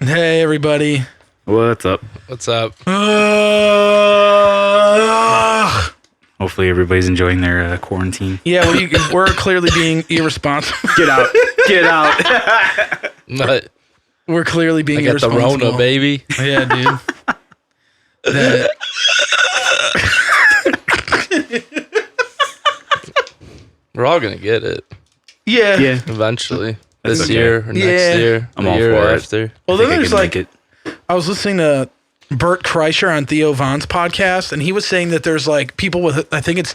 Hey, everybody. What's up? What's up? Hopefully everybody's enjoying their quarantine. Yeah, we're clearly being irresponsible. Get out. Get out. But We're clearly being I got the irresponsible. Rona, baby. Yeah, dude. We're all gonna get it Yeah. eventually. This okay. year or next year. I'm the all year for it. after. Well, I then think I there's can like, make it. I was listening to Bert Kreischer on Theo Von's podcast, and he was saying that there's like people with, I think it's,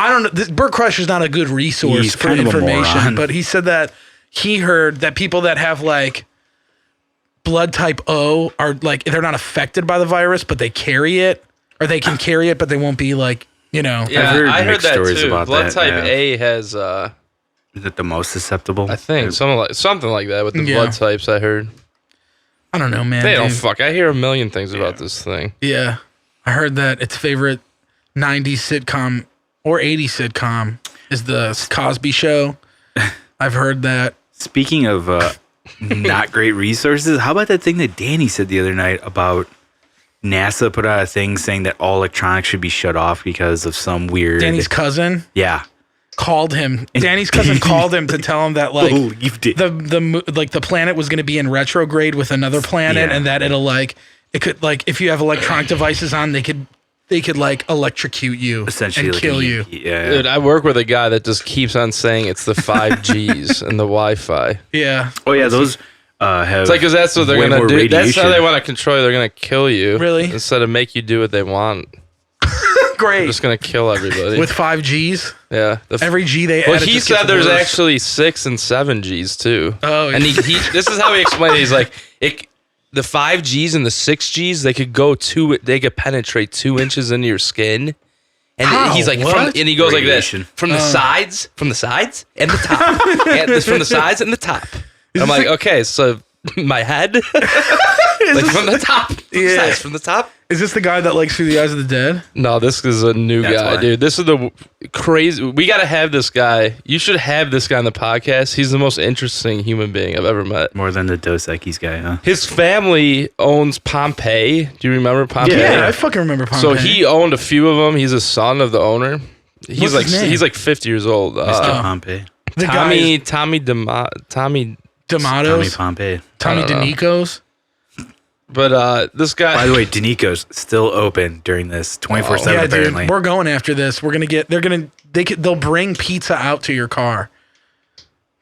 I don't know, Bert Kreischer's not a good resource He's for kind of a information, moron. but he said that he heard that people that have like blood type O are like, they're not affected by the virus, but they carry it, or they can carry it, but they won't be like, you know. Yeah, I've heard I heard mixed that stories too. about Blood that, type yeah. A has, Is it the most susceptible? I think something like that with the Yeah. blood types. I heard I don't know, man. they don't dude. fuck. I hear a million things about this thing. Yeah. I heard that its favorite 90s sitcom or 80s sitcom is the Cosby Show. I've heard that. Speaking of not great resources, how about that thing that Danny said the other night about NASA put out a thing saying that all electronics should be shut off because of some weird... Danny's cousin Yeah. called him. Danny's cousin called him to tell him that like Believed it. the planet was going to be in retrograde with another planet, Yeah. and that it could like if you have electronic devices on, they could like electrocute you Essentially and like kill a- you. Yeah. Dude, I work with a guy that just keeps on saying it's the 5Gs and the Wi-Fi. Yeah. Oh, yeah, those have... It's like, because that's what they're way going more to do. That's how radiation. they want to control you. They're going to kill you. Really? Instead of make you do what they want. They're Great. just going to kill everybody. With 5Gs, yeah. every G they Well, add. it he just gets said there's worse. actually 6 and 7 Gs too. Oh, and yeah. he this is how he explained it. He's like, the 5 Gs and the 6 Gs, they could penetrate 2 inches into your skin. And How? he's like, What? and he goes Radiation. like this, from the sides, and the top, and from the sides and the top. I'm like, okay, so my head, like from the top, Yeah. sides, from the top. Is this the guy that likes Through the Eyes of the Dead? No, this is a new That's guy, why. dude. This is the crazy. We got to have this guy. You should have this guy on the podcast. He's the most interesting human being I've ever met. More than the Dos Equis guy, huh? His family owns Pompeii. Do you remember Pompeii? Yeah, I fucking remember Pompeii. So he owned a few of them. He's a son of the owner. What's his name? He's like 50 years old. Mr. Pompey. the Tommy Tommy D'Amatos, Pompey. Tommy I don't know. DeNicos. But this guy. By the way, Danico's still open during this 24/7 Yeah, apparently. dude, we're going after this. They'll bring pizza out to your car.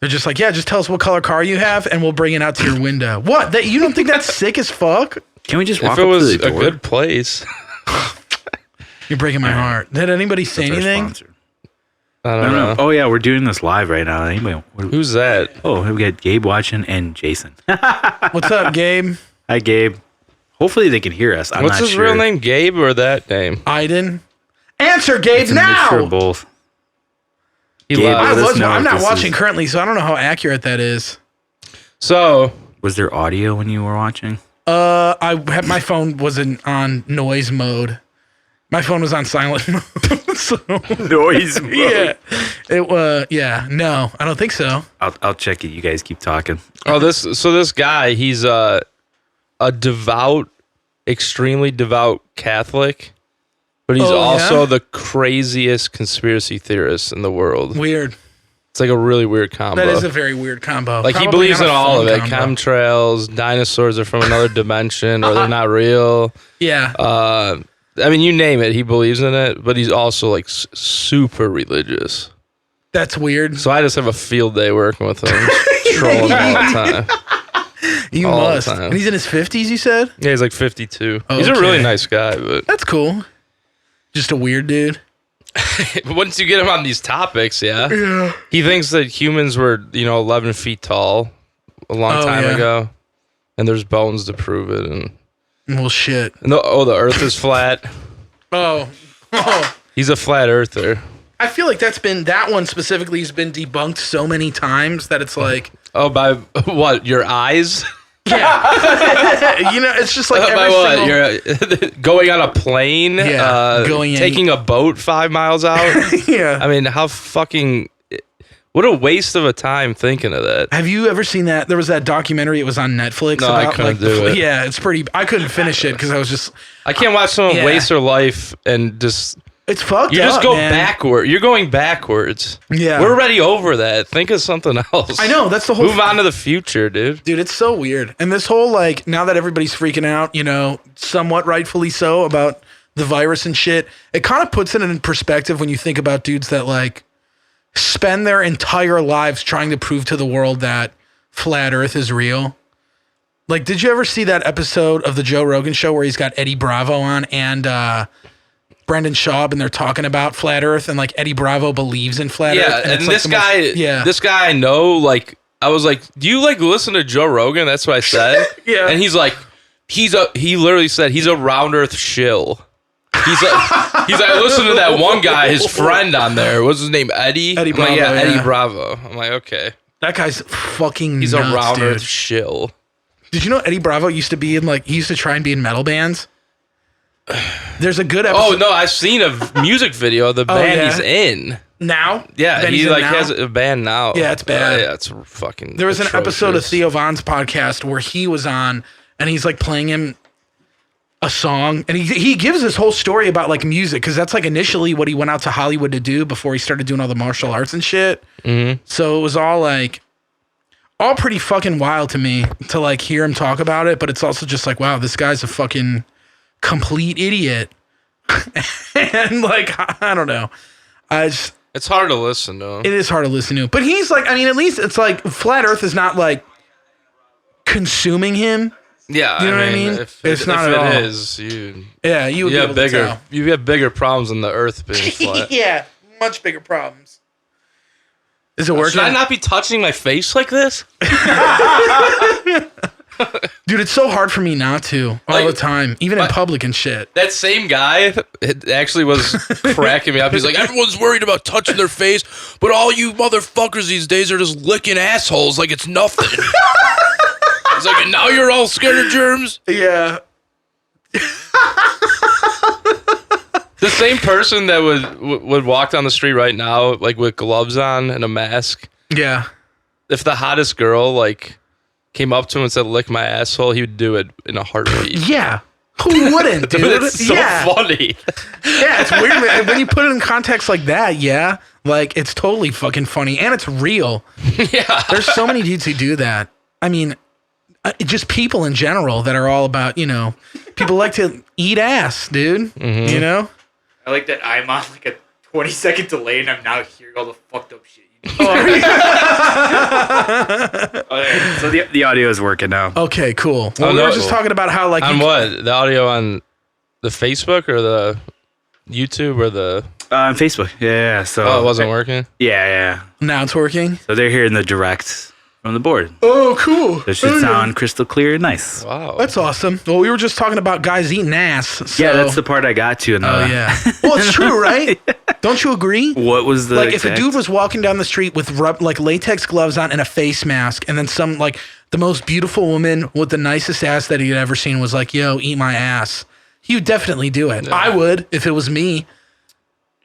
They're just like, yeah, just tell us what color car you have, and we'll bring it out to your window. What? You don't think that's sick as fuck? Can we just walk if it up was to the a door? good place, You're breaking my heart. Did anybody say That's our anything? sponsor. I I don't don't know. know. Oh yeah, we're doing this live right now. Anybody? Who's that? Oh, we got Gabe watching and Jason. What's up, Gabe? Hi, Gabe. Hopefully they can hear us. I'm What's not his sure. real name? Gabe or that name? Iden? Answer, Gabe, It's a mixture now! of both. He Gabe, lied. let us know I'm if not this watching is- currently, so I don't know how accurate that is. So Was there audio when you were watching? My phone wasn't on noise mode. My phone was on silent mode. So, Noise. yeah. No, I don't think so. I'll check it. You guys keep talking. this guy, he's a devout, extremely devout Catholic, but he's Oh, also yeah? the craziest conspiracy theorist in the world. Weird. It's like a really weird combo. That is a very weird combo. Like he Probably believes not in a all of fun it. combo. Chemtrails, dinosaurs are from another dimension, or they're not real. Yeah. I mean, you name it, he believes in it. But he's also like super religious. That's weird. So I just have a field day working with him, just trolling him all the time. You all the must. time. And he's in his 50s, you said? Yeah, he's like 52. Oh, He's a okay. really nice guy, but That's cool. Just a weird dude. once you get him on these topics, yeah. He thinks that humans were, 11 feet tall a long time yeah. ago, and there's bones to prove it. And Well, shit. the Earth is flat. Oh. He's a flat earther. I feel like that one specifically has been debunked so many times that it's like, Oh, by what? Your eyes? it's just like By every what? single... You're going on a plane? Yeah, going in- taking a boat 5 miles out? Yeah. I mean, how fucking... What a waste of a time thinking of that. Have you ever seen that? There was that documentary. It was on Netflix. No, I couldn't do it. Yeah, it's pretty. I couldn't finish it because I was just. I can't watch someone waste their life and just. It's fucked up. You just go man. backward. You're going backwards. Yeah. We're already over that. Think of something else. I know. That's the whole. Move on to the future, dude. Dude, it's so weird. And this whole, like, now that everybody's freaking out, you know, somewhat rightfully so about the virus and shit, it kind of puts it in perspective when you think about dudes that, like, spend their entire lives trying to prove to the world that flat Earth is real. Like, did you ever see that episode of the Joe Rogan show where he's got Eddie Bravo on and Brendan Schaub, and they're talking about flat Earth, and like Eddie Bravo believes in flat Earth? Yeah, and it's, like, this guy, this guy I know, like, I was like, do you like listen to Joe Rogan? That's what I said. Yeah. And he's like, he literally said he's a round Earth shill. He's like, I listened to that one guy, his friend on there. What's his name? Eddie? Eddie Bravo. Like, Eddie Bravo. I'm like, okay. That guy's fucking He's nuts, a round dude. Earth shill. Did you know Eddie Bravo used to be in, like, he used to try and be in metal bands? There's a good episode. Oh, no, I've seen a music video of the band he's in. Now? Yeah, he like has a band now. Yeah, it's bad. Yeah, it's fucking There was an atrocious. episode of Theo Von's podcast where he was on, and he's like playing him a song, and he gives this whole story about like music, because that's like initially what he went out to Hollywood to do before he started doing all the martial arts and shit. Mm-hmm. So it was all pretty fucking wild to me to like hear him talk about it, but it's also just like, wow, this guy's a fucking complete idiot. And like, I don't know. It's hard to listen to. It is hard to listen to. But he's like, I mean, at least it's like flat Earth is not like consuming him. Yeah, you know what I mean? If not at all. it is, you would have bigger. You have bigger problems than the Earth being flat. Yeah, much bigger problems. Is it working? Should I not be touching my face like this? Dude, it's so hard for me not to all the time, even in public and shit. That same guy it actually was cracking me up. He's like, everyone's worried about touching their face, but all you motherfuckers these days are just licking assholes like it's nothing. He's like, and now you're all scared of germs? Yeah. The same person that would walk down the street right now, like with gloves on and a mask. Yeah. If the hottest girl like came up to him and said, "Lick my asshole," he would do it in a heartbeat. Yeah. Who wouldn't, dude? It's so funny. Yeah, it's weird. When you put it in context like that, yeah, like it's totally fucking funny, and it's real. Yeah. There's so many dudes who do that. I mean, just people in general that are all about, you know, people like to eat ass, dude. Mm-hmm. You know? I like that I'm on like a 20-second delay and I'm now hearing all the fucked up shit you do. So the audio is working now. Okay, cool. Well, we were just talking about how like... On what? The audio on the Facebook or the YouTube or the... On Facebook, yeah. So it wasn't working? Yeah. Now it's working? So they're hearing the direct from the board. Oh, cool. It should sound crystal clear and nice. Wow. That's awesome. Well, we were just talking about guys eating ass. So. Yeah, that's the part I got to. Oh, yeah. Well, it's true, right? Don't you agree? What was the like if a dude was walking down the street with like latex gloves on and a face mask, and then some like the most beautiful woman with the nicest ass that he'd ever seen was like, "Yo, eat my ass," he would definitely do it. Yeah. I would if it was me.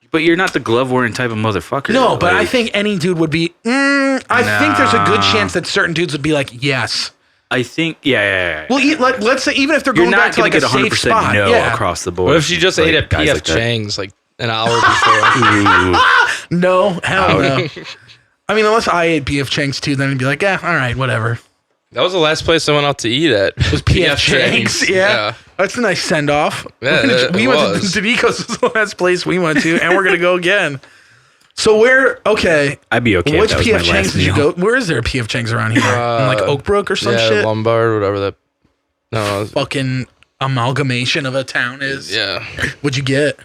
But you're not the glove wearing type of motherfucker. No, but I think any dude would be. I think there's a good chance that certain dudes would be like, yes. I think, yeah. Well, let's say even if they're you're going back to like get a safe 100% spot, no across the board. What if she just ate at P.F. Chang's like an hour before? No, hell no. I mean, unless I ate P.F. Chang's too, then I'd be like, all right, whatever. That was the last place I went out to eat at. It was P.F. Chang's. Yeah. That's a nice send off. Yeah, we went to Danico's was the last place we went to, and we're gonna go again. So I'd be okay. Which P.F. Chang's did you go? Where is there a P.F. Chang's around here? In like Oak Brook or some shit? Lombard, whatever that. No, fucking amalgamation of a town is. Yeah. What'd you get?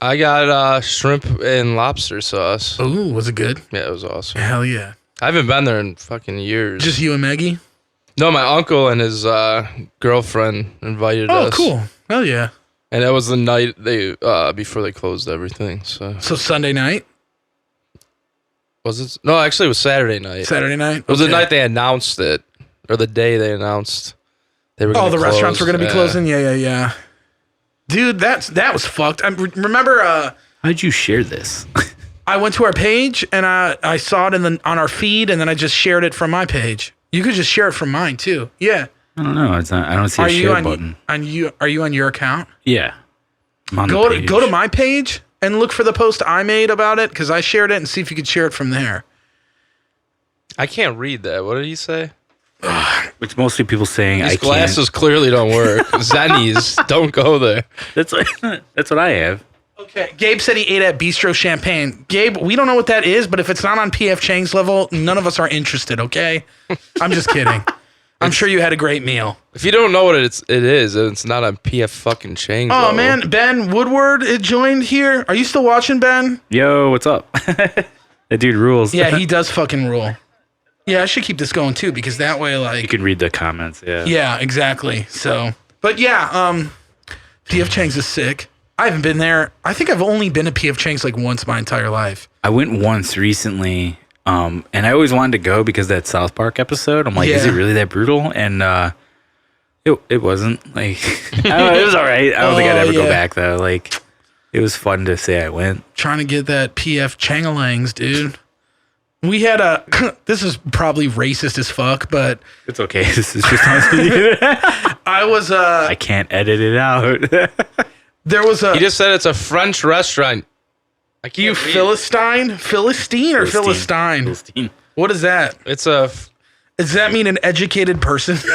I got shrimp and lobster sauce. Ooh, was it good? Yeah, it was awesome. Hell yeah. I haven't been there in fucking years. Just you and Maggie? No, my uncle and his girlfriend invited us. Oh, cool. Hell yeah. And that was the night they before they closed everything. So Sunday night? Was it? No, actually it was Saturday night. Saturday night? It was the night they announced it. Or the day they announced they were going to close. Restaurants were going to be closing? Yeah. Dude, that was fucked. I remember... How'd you share this? I went to our page and I saw it on our feed, and then I just shared it from my page. You could just share it from mine too. Yeah. I don't know. It's not. I don't see a share button. Are you on your account? Yeah. I'm on the page. Go to my page and look for the post I made about it because I shared it, and see if you could share it from there. I can't read that. What did he say? Which mostly people saying These I glasses clearly don't work. Zennies, don't go there. That's what I have. Okay. Gabe said he ate at Bistro Champagne. Gabe, we don't know what that is, but if it's not on PF Chang's level, none of us are interested, okay? I'm just kidding. I'm sure you had a great meal. If you don't know what it is, it's not on PF fucking Chang's Oh, level. man. Ben Woodward joined here. Are you still watching, Ben? Yo, what's up? That dude rules. Yeah, he does fucking rule. Yeah, I should keep this going, too, because that way, like... You can read the comments, yeah. Yeah, exactly. So, but yeah, PF Chang's is sick. I haven't been there. I think I've only been to PF Chang's like once my entire life. I went once recently, and I always wanted to go because that South Park episode. I'm like, is it really that brutal? And it wasn't. Like, I don't know, it was all right. I don't think I'd ever go back though. Like, it was fun to say I went. Trying to get that PF Changalangs, dude. We had this is probably racist as fuck, but it's okay. This is just I can't edit it out. There was He just said it's a French restaurant. You Philistine? Philistine or Philistine? Philistine. What is that? It's a... Does that mean an educated person? Because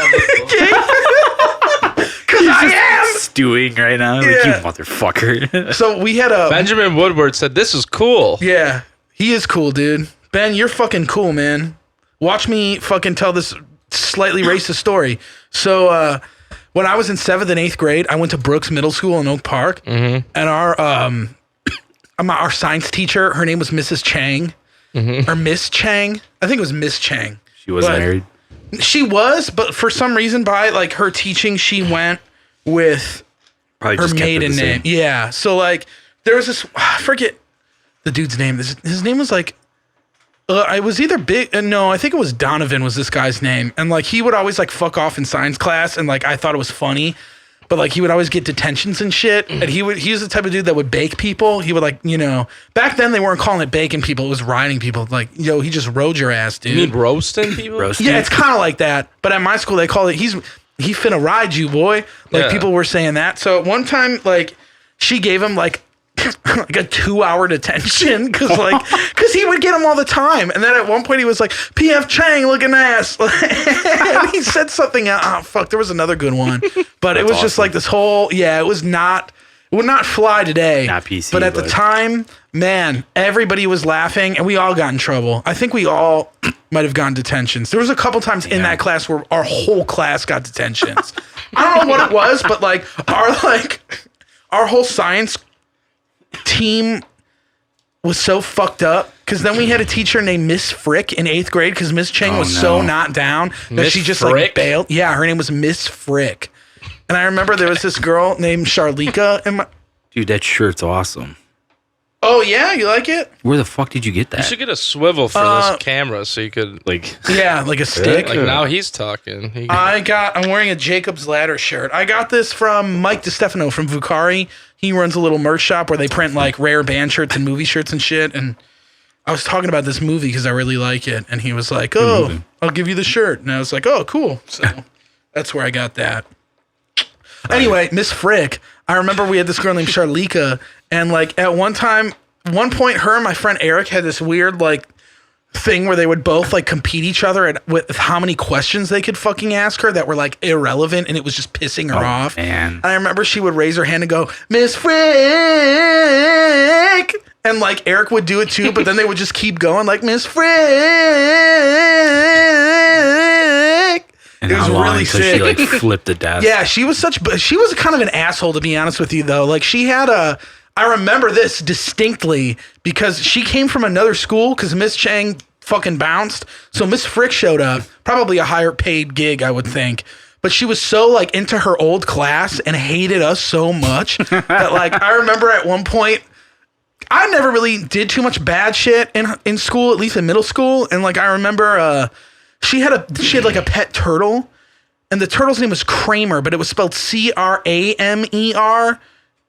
I am stewing right now. Yeah. Like, you motherfucker. So we had a... Benjamin Woodward said, this is cool. Yeah, he is cool, dude. Ben, you're fucking cool, man. Watch me fucking tell this slightly racist story. So, when I was in 7th and 8th grade, I went to Brooks Middle School in Oak Park, and our science teacher, her name was Mrs. Chang, or Miss Chang. I think it was Miss Chang. She was married. She was, but for some reason, by like her teaching, she went with Probably her just kept it maiden the same. name. Yeah. So like, there was this. I forget the dude's name. His name was like. I was either big. No, I think it was Donovan was this guy's name. And like, he would always like fuck off in science class. And like, I thought it was funny, but like, he would always get detentions and shit. And he was the type of dude that would bake people. He would like, back then they weren't calling it baking people. It was riding people. Like, yo, he just rode your ass, dude. You mean roasting people? Roasting? Yeah, it's kind of like that. But at my school, they call it, he finna ride you, boy. Like, Yeah. people were saying that. So at one time, like, she gave him like like a 2-hour detention because he would get him all the time. And then at one point he was like, PF Chang looking ass. And he said something. Oh, fuck. There was another good one. But it was just like this whole, it would not fly today. Not PC. But at the time, man, everybody was laughing and we all got in trouble. I think we all might have gotten detentions. There was a couple times in that class where our whole class got detentions. I don't know what it was, but our whole science team was so fucked up because then we had a teacher named Miss Frick in 8th grade because Miss Chang was so not down that Miss she just Frick? like bailed. Yeah, her name was Miss Frick. And I remember there was this girl named Charlika in my... Dude, that shirt's awesome. Oh yeah, you like it? Where the fuck did you get that? You should get a swivel for this camera so you could Yeah, like a stick. like now he's talking. I'm wearing a Jacob's Ladder shirt. I got this from Mike DeStefano from Vucari. He runs a little merch shop where they print like rare band shirts and movie shirts and shit. And I was talking about this movie because I really like it. And he was like, "Oh, I'll give you the shirt." And I was like, "Oh, cool." So that's where I got that. Anyway, Miss Frick, I remember we had this girl named Charlika, and like at one point, her and my friend Eric had this weird like thing where they would both like compete each other with how many questions they could fucking ask her that were like irrelevant, and it was just pissing her off. Man. And I remember she would raise her hand and go, "Miss Frick," and like Eric would do it too, but then they would just keep going like Miss Frick. And It was how long really until sick. she like flipped the desk? Yeah, she was kind of an asshole, to be honest with you, though. Like, I remember this distinctly because she came from another school because Miss Chang fucking bounced. So Miss Frick showed up, probably a higher paid gig, I would think. But she was so like into her old class and hated us so much that like, I remember at one point, I never really did too much bad shit in school, at least in middle school. And like, I remember, she had like a pet turtle, and the turtle's name was Kramer, but it was spelled Cramer.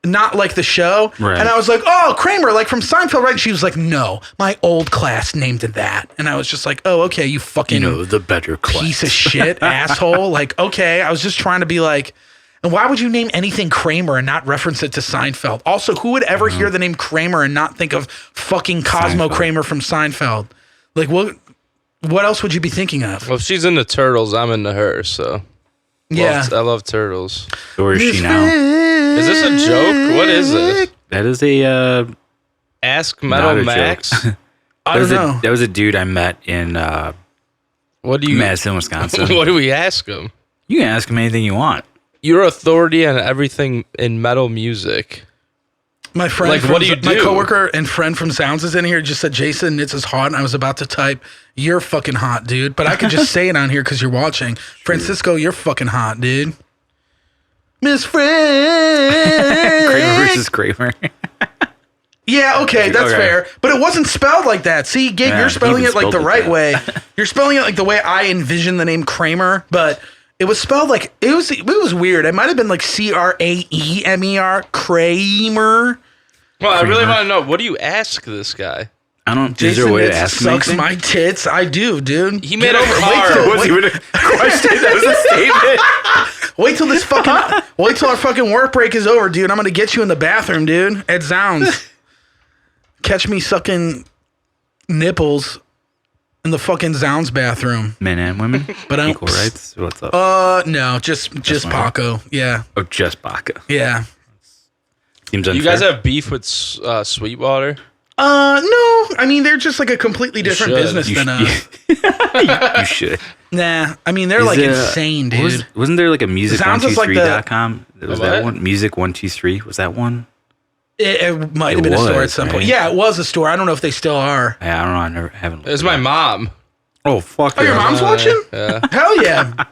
not like the show. Right. And I was like, oh, Kramer, like from Seinfeld, right? And she was like, no, my old class named it that. And I was just like, oh, okay, you fucking the better class. piece of shit, asshole. Like, okay, I was just trying to be like, and why would you name anything Kramer and not reference it to Seinfeld? Also, who would ever hear the name Kramer and not think of fucking Cosmo Seinfeld. Kramer from Seinfeld? Like, what else would you be thinking of? Well, if she's into turtles, I'm into her. So Yeah. I love turtles. Where is she now? Is this a joke? What is this? That is a Ask not Metal a Max. joke. I don't know. That was a dude I met in What do you? Madison, Wisconsin. What do we ask him? You can ask him anything you want. You're authority on everything in metal music. My friend, Like, what do you my do? coworker and friend from Sounds is in here. Just said, Jason, it's as hot. And I was about to type, you're fucking hot, dude. But I could just say it on here because you're watching. Francisco, you're fucking hot, dude. Miss Frank. Kramer versus Kramer. Yeah, okay, that's Okay. fair. But it wasn't spelled like that. See, Gabe, Yeah, you're spelling he it like spelled the it right that. way. You're spelling it like the way I envision the name Kramer, but it was spelled like it was weird. It might have been like Kraemer, Kramer. Well, I really want to know. What do you ask this guy? I don't. Is Jason there a way to Nitz ask him sucks anything? my tits. I do, dude. He made Get a over it. card. Was even a question? That was a statement. Wait till this fucking wait till our fucking work break is over, dude. I'm gonna get you in the bathroom, dude. At Zounds. Catch me sucking nipples in the fucking Zounds bathroom. Men and women, But equal rights. What's up? No, just one. Paco. Yeah. Oh, just Baca. Yeah. Seems unfair. You guys have beef with Sweetwater? No. I mean, they're just like a completely different should. business You than us. you should. Nah. I mean, they're like insane, dude. Wasn't there like a Sounds just like the- music123.com? Was what? that one? Music123. Was that one? It might have It been a store at was, some point. right? Yeah, it was a store. I don't know if they still are. I don't know. I never haven't. It's my mom. Oh fuck! Oh, your yeah. mom's watching? Yeah. Hell yeah.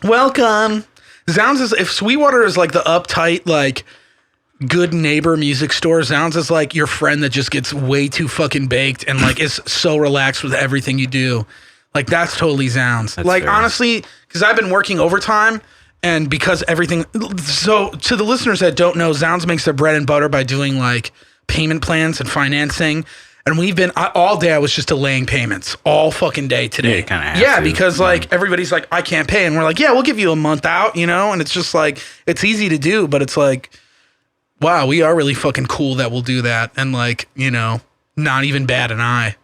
Welcome. Zounds is, if Sweetwater is like the uptight, like good neighbor music store, Zounds is like your friend that just gets way too fucking baked and like is so relaxed with everything you do. Like that's totally Zounds. That's Like fair. honestly, because I've been working overtime and because everything, so to the listeners that don't know, Zounds makes their bread and butter by doing like payment plans and financing. And we've been all day. I was just delaying payments all fucking day today. Yeah, you kinda have yeah, to. because like everybody's like, I can't pay, and we're like, yeah, we'll give you a month out, you know. And it's just like it's easy to do, but it's like, wow, we are really fucking cool that we'll do that, and like you know, not even bat an eye.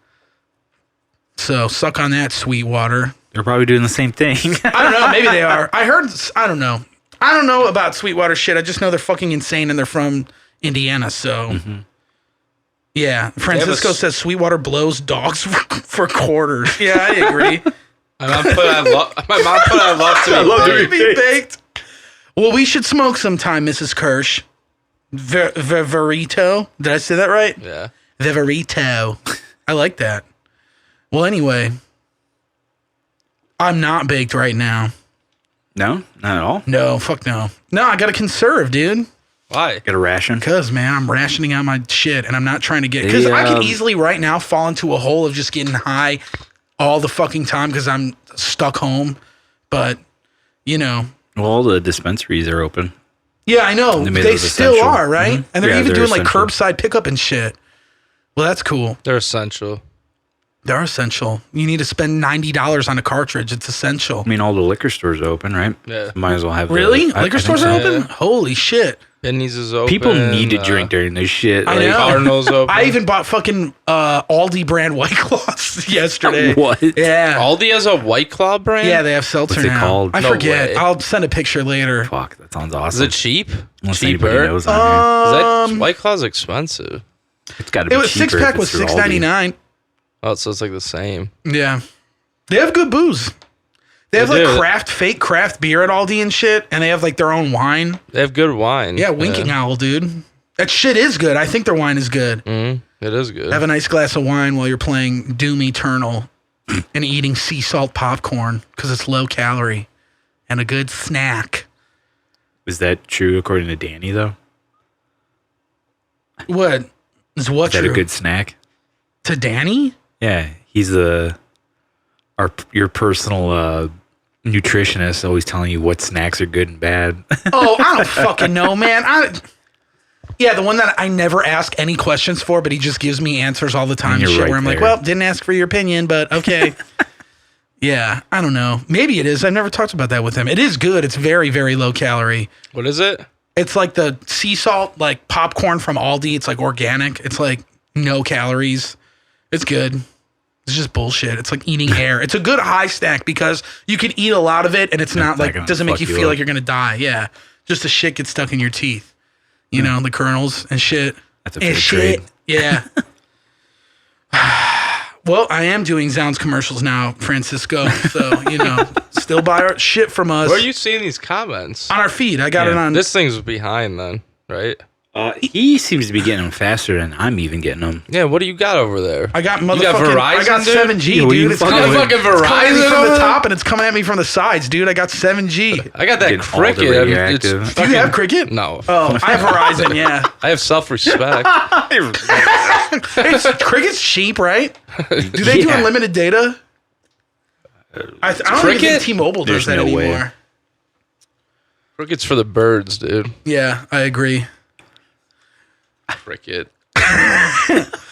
So suck on that, Sweetwater. They're probably doing the same thing. I don't know. Maybe they are. I heard. I don't know. I don't know about Sweetwater shit. I just know they're fucking insane and they're from Indiana. So, yeah. Francisco says Sweetwater blows dogs for quarters. Yeah, I agree. My mom put I love to be baked. Well, we should smoke sometime, Mrs. Kirsch. Verito. Did I say that right? Yeah. Verito. I like that. Well, anyway, I'm not baked right now. No, not at all. No, fuck no. No, I gotta conserve, dude. Why? Got a ration. Cause man, I'm rationing out my shit, and I'm not trying to get. Cause I could easily right now fall into a hole of just getting high all the fucking time because I'm stuck home. But you know, Well, all the dispensaries are open. yeah, I know They made they those still essential. are, right? Mhm. And they're Yeah, even they're doing like essential. curbside pickup and shit. Well, that's cool. They're essential. They're essential. You need to spend $90 on a cartridge. It's essential. I mean, all the liquor stores are open, right? Yeah. So might as well have. Really? I Liquor think stores so. are open? Yeah. Holy shit. Benny's is open. People need to drink during this shit. I like- know. Cardinals open. I even bought fucking Aldi brand White Claws yesterday. What? Yeah. Aldi has a White Claw brand? Yeah, they have seltzer What's it now. called? I No forget. way. I'll send a picture later. Fuck, that sounds Is awesome. it cheap? Unless anybody Cheaper? knows on here. White Claw's expensive. It's got to be It was cheaper. six pack if was it's through Aldi. $6.99. Oh, so it's like the same. Yeah, they have good booze. They have They like do. fake craft beer at Aldi and shit, and they have like their own wine. They have good wine. Yeah, Winking Owl, dude. That shit is good. I think their wine is good. It is good. Have a nice glass of wine while you're playing Doom Eternal and eating sea salt popcorn because it's low calorie and a good snack. Is that true according to Danny though? What is what Is that true? a good snack? To Danny? Yeah, he's your personal nutritionist, always telling you what snacks are good and bad. Oh, I don't fucking know, man. Yeah, the one that I never ask any questions for, but he just gives me answers all the time. And you're Shit, right where I'm like, there. well, didn't ask for your opinion, but okay. Yeah, I don't know. Maybe it is. I've never talked about that with him. It is good. It's very, very low calorie. What is it? It's like the sea salt, like popcorn from Aldi. It's like organic. It's like no calories. It's good. It's just bullshit. It's like eating air. It's a good high snack because you can eat a lot of it and it's not like, gonna doesn't make fuck you you feel up. like you're going to die. Yeah. Just the shit gets stuck in your teeth. You know, the kernels and shit. That's a And fair shit. trade. Yeah. Well, I am doing Zounds commercials now, Francisco. So, you know, still buy our shit from us. Where are you seeing these comments? On our feed. I got it on. This thing's behind then, right? He seems to be getting them faster than I'm even getting them. Yeah, what do you got over there? I got You motherfucking. got Verizon, I got dude? 7G, Yeah, what dude. you It's fucking coming, with? it's coming at me Verizon from over the there? top and it's coming at me from the sides, dude. I got 7G. I got that Getting all the Cricket. radioactive. It's Do you have Cricket? No. Oh, I have Verizon. Yeah. I have self-respect. Cricket's cheap, right? Do they do Yeah. unlimited data? I don't even think Cricket? T-Mobile does There's that no anymore. way. Cricket's for the birds, dude. Yeah, I agree. Cricket.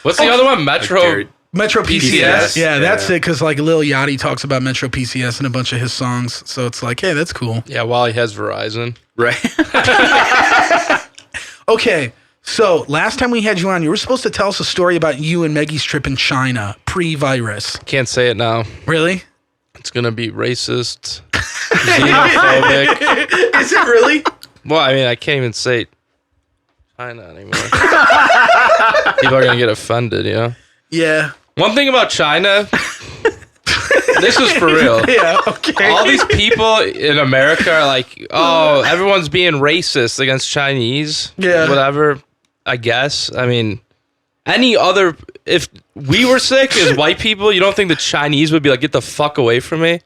What's the other one? Metro. Jared. Metro PCS. PCS. Yeah, that's it. Because like Lil Yachty talks about Metro PCS in a bunch of his songs, so it's like, hey, that's cool. Yeah, Wally has Verizon. Right. Okay, so last time we had you on, you were supposed to tell us a story about you and Maggie's trip in China pre-virus. Can't say it now. Really? It's gonna be racist, xenophobic. Is it really? Well, I mean, I can't even say China anymore. People are gonna get offended, you know? Yeah. One thing about China, this is for real. Yeah. Okay. All these people in America are like, oh, everyone's being racist against Chinese. Yeah. Whatever, I guess. I mean, if we were sick as white people, you don't think the Chinese would be like, get the fuck away from me?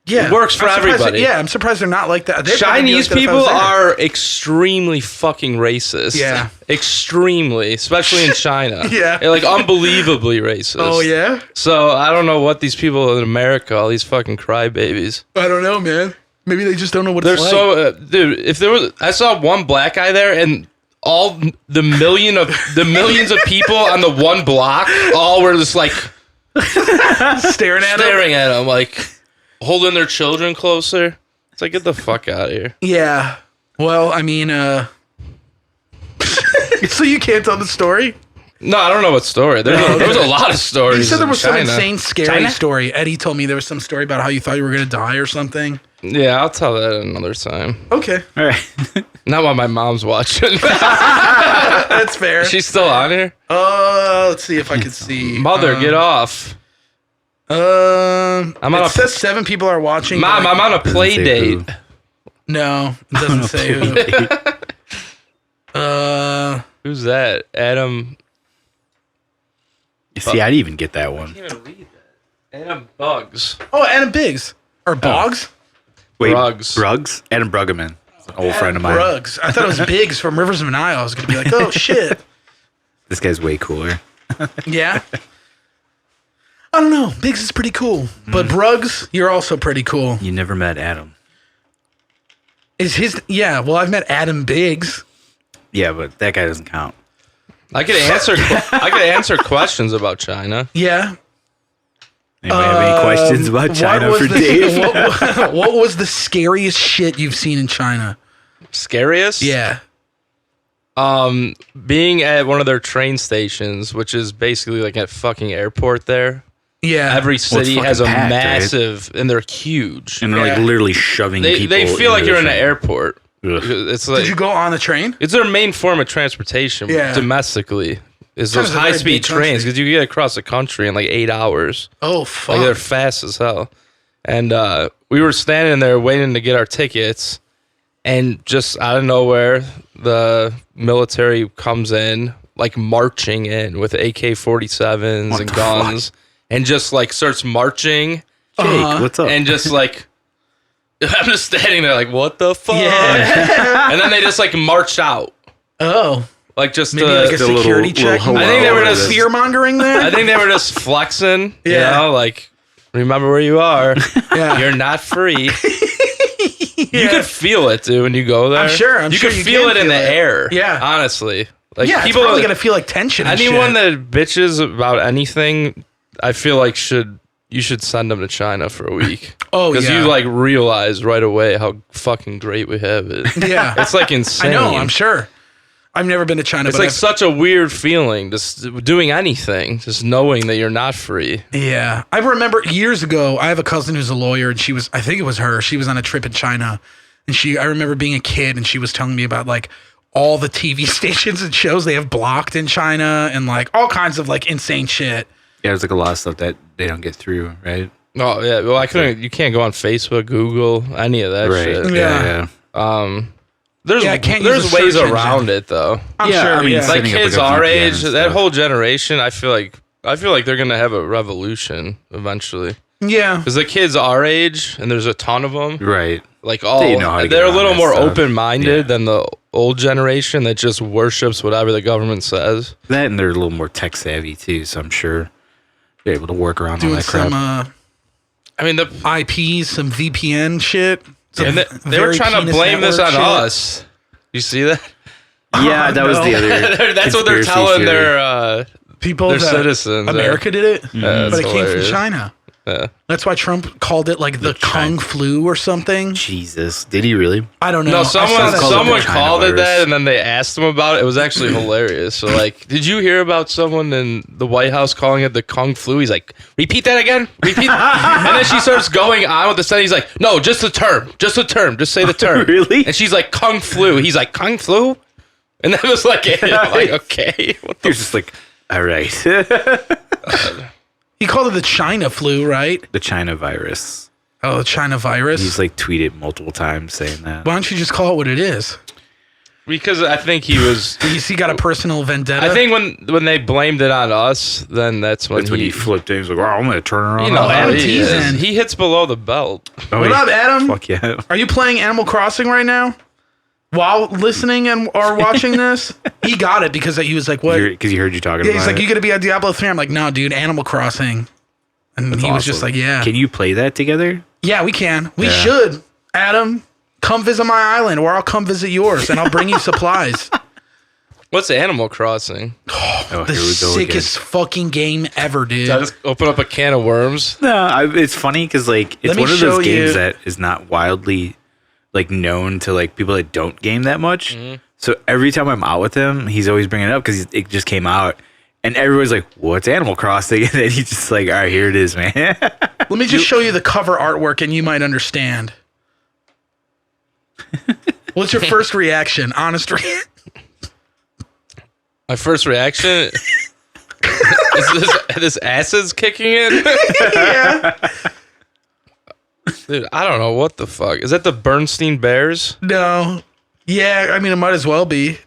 Yeah, It works for I'm surprised everybody. Yeah, I'm surprised they're not like that. They'd probably be Chinese like that if I people was there. are extremely fucking racist. Yeah. Extremely, especially in China. Yeah. They're like unbelievably racist. Oh yeah. So I don't know what these people in America, all these fucking crybabies. I don't know, man. Maybe they just don't know what They're it's like. so, dude, if there was, I saw one black guy there and all the millions of people on the one block all were just like staring at him. staring at him, like holding their children closer. It's like, get the fuck out of here. Yeah. Well, I mean, so you can't tell the story? No, I don't know what story. There was a lot of stories. You said there in was some China. insane, scary story. Eddie told me there was some story about how you thought you were going to die or something. Yeah, I'll tell that another time. Okay. All right. Not while my mom's watching. That's fair. She's still on here? Let's see if I can see. Mother, get off. I'm on it a- says 7 people are watching. Mom, but I'm on a play say date. who. No, it doesn't say who. Who's that? Adam. See, I didn't even get that one. I can't even read that. Adam Bugs. Oh, Adam Biggs. Or Boggs? Wait, Bruggs. Bruggs? Adam Bruggeman. An old friend of mine. Bruggs. I thought it was Biggs from Rivers of Nile. I was going to be like, oh, shit. This guy's way cooler. Yeah. I don't know. Biggs is pretty cool. But Bruggs, you're also pretty cool. You never met Adam. Is his... Yeah, well, I've met Adam Biggs. Yeah, but that guy doesn't count. I could answer questions about China. Yeah. Anybody have any questions about China what for was the- Dave? what was the scariest shit you've seen in China? Scariest? Yeah. Being at one of their train stations, which is basically like a fucking airport there. Yeah. Every city fucking has a packed, right? massive, and they're huge. And they're Yeah. like literally shoving people. They feel like into you're in the an train. airport. Ugh. It's like Did you go on the train? it's their main form of transportation Yeah. domestically. Is those China's a very high speed big country. trains because you get across the country in like 8 hours. Oh, fuck. Like they're fast as hell. And we were standing there waiting to get our tickets, and just out of nowhere, the military comes in, like marching in with AK-47s What and the guns, and just like starts marching, Jake, what's up? and just like I'm just standing there like, what the fuck? Yeah. And then they just like march out, Oh. like just Maybe like a the little- security little check. hello I think they were just fear mongering there. I think they were just flexing, Yeah. you know, like, remember where you are. Yeah. You're not free. You could feel it, dude, when you go there. I'm sure you you could feel can it in feel the it. air. Yeah. Honestly. Like Yeah, people it's probably gonna feel like tension. And anyone shit. that bitches about anything, I feel like you should send them to China for a week. Oh, because yeah. you like realize right away how fucking great we have it. Yeah, It's like insane. I know. I'm sure. I've never been to China. It's but like such a weird feeling, just doing anything, just knowing that you're not free. Yeah. I remember years ago, I have a cousin who's a lawyer, and I think it was her, she was on a trip in China, and I remember being a kid, and she was telling me about like all the TV stations and shows they have blocked in China, and like all kinds of like insane shit. Yeah, there's like a lot of stuff that they don't get through, right? Oh yeah, well you can't go on Facebook, Google, any of that shit. Yeah. There's can't use there's a ways search around engine. it though. I'm sure. I mean, Yeah. Like setting up, kids like, a our VPN age, and that stuff. whole generation, I feel like they're gonna have a revolution eventually. Yeah. Because the kids our age, and there's a ton of them, Right. like They know how to get they're a around little that more stuff. open-minded Yeah. than the old generation that just worships whatever the government says. That and they're a little more tech savvy too, so I'm sure they're able to work around all Doing that crap. some I mean, IPs, some VPN shit. and they were very trying to penis blame this on network shit. us. You see that? Yeah, that was the other. That's what they're conspiracy telling theory. their People Their that citizens, America did it, Yeah, but that's it came from hilarious. China. Yeah. That's why Trump called it like the Kung flu or something. Jesus, did he really? I don't know. No, I saw someone that someone somewhere. called it virus. that, and then they asked him about it. It was actually hilarious. So, like, did you hear about someone in the White House calling it the Kung flu? He's like, repeat that again, repeat. And then she starts going on with the sentence. He's like, no, just the term, just say the term. Really? And she's like, Kung flu. He's like, Kung flu. And that was like, like okay, what the You're just like, all right. He called it the China flu, right? The China virus. Oh, the China virus. He's like tweeted multiple times saying that. Why don't you just call it what it is? Because I think he was. He got a personal vendetta. I think when they blamed it on us, then that's when That's when he flipped it. He's like, "Oh, I'm gonna turn around." You know, Adam he, Teasin. he hits below the belt. Oh, What yeah. up, Adam? Fuck yeah. Are you playing Animal Crossing right now? While listening and or watching this, he got it because he was like, "What?" Because he heard you talking Yeah, about he's like, it. "You gonna be on Diablo 3?" I'm like, "No, dude, Animal Crossing." And he was just Awesome. like, "Yeah, Can you play that together? yeah, we can. We Yeah. should." Adam, come visit my island, or I'll come visit yours, and I'll bring you supplies. What's Animal Crossing? Oh, The here we go sickest fucking game ever, dude. Did I just open up a can of worms? No, it's funny because like it's me one of show those games you- that is not wildly like known to like people that don't game that much. Mm-hmm. So every time I'm out with him, he's always bringing it up because it just came out, and everybody's like, "What's Animal Crossing?" And then he's just like, "All right, here it is, man." Let me just show you the cover artwork, and you might understand. What's your first reaction? Honest reaction? My first reaction is this acid's kicking in? Yeah. Dude, I don't know what the fuck. Is that the Bernstein Bears? No. Yeah, I mean, it might as well be.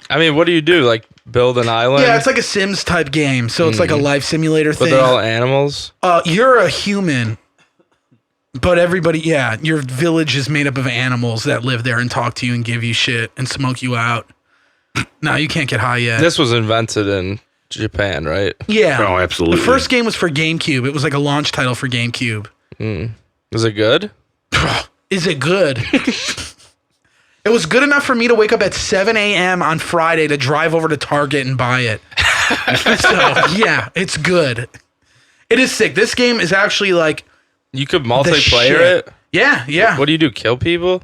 I mean, what do you do? Like build an island? Yeah, it's like a Sims type game. So it's like a life simulator but thing. they're all animals. You're a human, but everybody, yeah, your village is made up of animals that live there and talk to you and give you shit and smoke you out. No, you can't get high yet. This was invented in Japan, right? Yeah. Oh, absolutely. The first game was for GameCube. It was like a launch title for GameCube. Is it good? Is it good? It was good enough for me to wake up at 7 a.m. on Friday to drive over to Target and buy it. So, yeah, it's good. It is sick. This game is actually like You could the multiplayer shit. it? Yeah, yeah. What do you do? Kill people?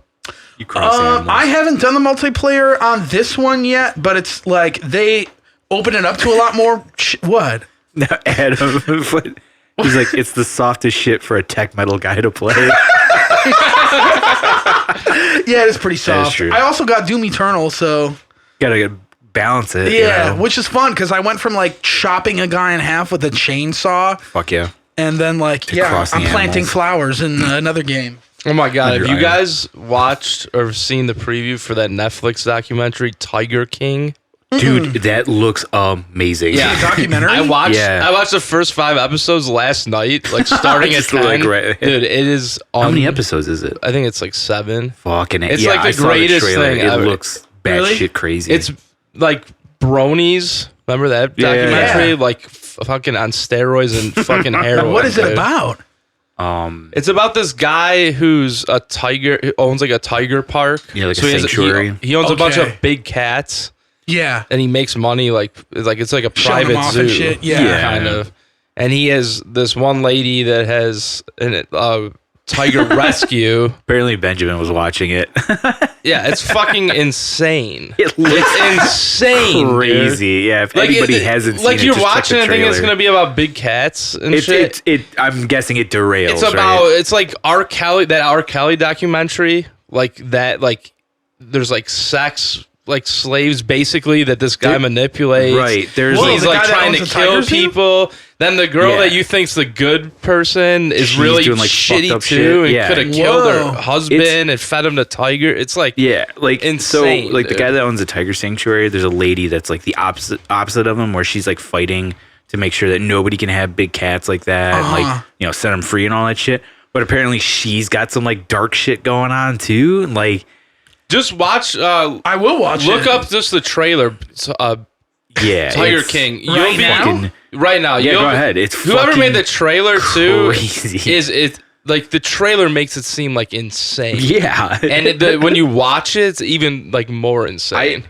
You cross animals. I haven't done the multiplayer on this one yet, but it's like they open it up to a lot more. What? No, Adam, he's like, it's the softest shit for a tech metal guy to play. Yeah, it is pretty That is soft. true. I also got Doom Eternal, so Gotta balance it. yeah, You know? which is fun because I went from like chopping a guy in half with a chainsaw, Fuck yeah. and then like yeah, crossing I'm planting animals. flowers in another game. Oh my god, have Under you iron. guys watched or seen the preview for that Netflix documentary Tiger King? Dude, that looks amazing. Yeah. A documentary. I watched Yeah. I watched the first 5 episodes last night, like starting at Just 10. like right- Dude, it is How many episodes is it? I think it's like 7. Fucking It's yeah, like the I saw greatest trailer. thing It ever. looks Really? batshit crazy. It's like bronies. Remember that Yeah. documentary? Yeah. Like fucking on steroids and fucking heroin. What is it dude. about? It's about this guy who's a tiger, who owns like a tiger park. Yeah, like a he has- sanctuary. He owns a bunch Okay. of big cats. Yeah. and he makes money like it's like a Showing them private off zoo, and shit. Yeah. kind of. And he has this one lady that has an tiger rescue. Apparently Benjamin was watching it. Yeah, it's fucking insane. It looks It's insane, crazy. dude. Yeah, if anybody hasn't seen like it, you're just check watching the a thing that's trailer. gonna be about big cats and shit. I'm guessing it derails. It's about it's like R. Kelly documentary, like that, like there's like sex, like slaves basically that this guy manipulates. Right. There's Whoa, He's the like guy that trying owns to the kill tiger zoo? people. Then the girl Yeah. that you think's the good person is She's really doing, like, shitty fucked up too, shit. and Yeah. could have killed her Whoa. husband and fed him to tiger. It's like Yeah, like insane, So, like the dude. guy that owns the tiger sanctuary, there's a lady that's like the opposite of him, where she's like fighting to make sure that nobody can have big cats like that, and like set them free and all that shit. But apparently, she's got some like dark shit going on too. And, like, just watch. I will watch Look it. up just the trailer. yeah, Tiger it's King. You'll Right be now? right now. Yeah, you'll go be- ahead. It's whoever fucking made the trailer too crazy. is it like the trailer makes it seem like insane. Yeah, And when you watch it, it's even like more insane.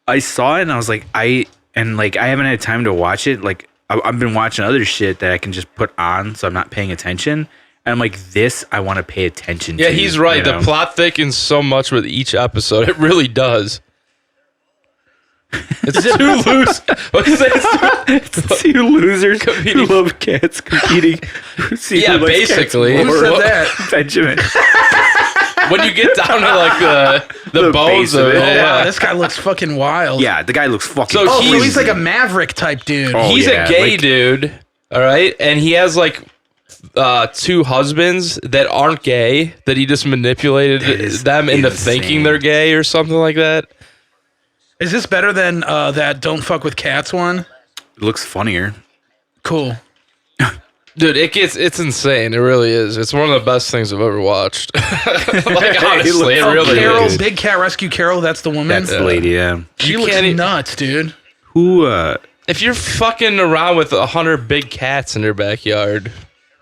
I saw it and I was like, I haven't had time to watch it. Like, I've been watching other shit that I can just put on, so I'm not paying attention. And I'm like, this I want to pay attention to. Yeah, he's right. you know? The plot thickens so much with each episode. It really does. It's too loose. What is that? It's two losers who love cats competing. Yeah, basically. Who said that? Benjamin. When you get down to like the The bones base of of it. it, Oh, wow, yeah. this guy looks fucking wild. Yeah, the guy looks fucking. So Oh, so He's- he's like a maverick type dude. Oh, He's yeah, a gay like- dude, all right, and he has like two husbands that aren't gay that he just manipulated is them into insane. thinking they're gay or something like that. Is this better than that "Don't Fuck with Cats" one? It looks funnier. Cool. Dude, it's insane. It really is. It's one of the best things I've ever watched. Like honestly, it Oh, really Carol, is. Big Cat Rescue Carol. That's the woman. That's the lady. Yeah. she You looks can't e- nuts, dude. Who? If you're fucking around with 100 big cats in your backyard,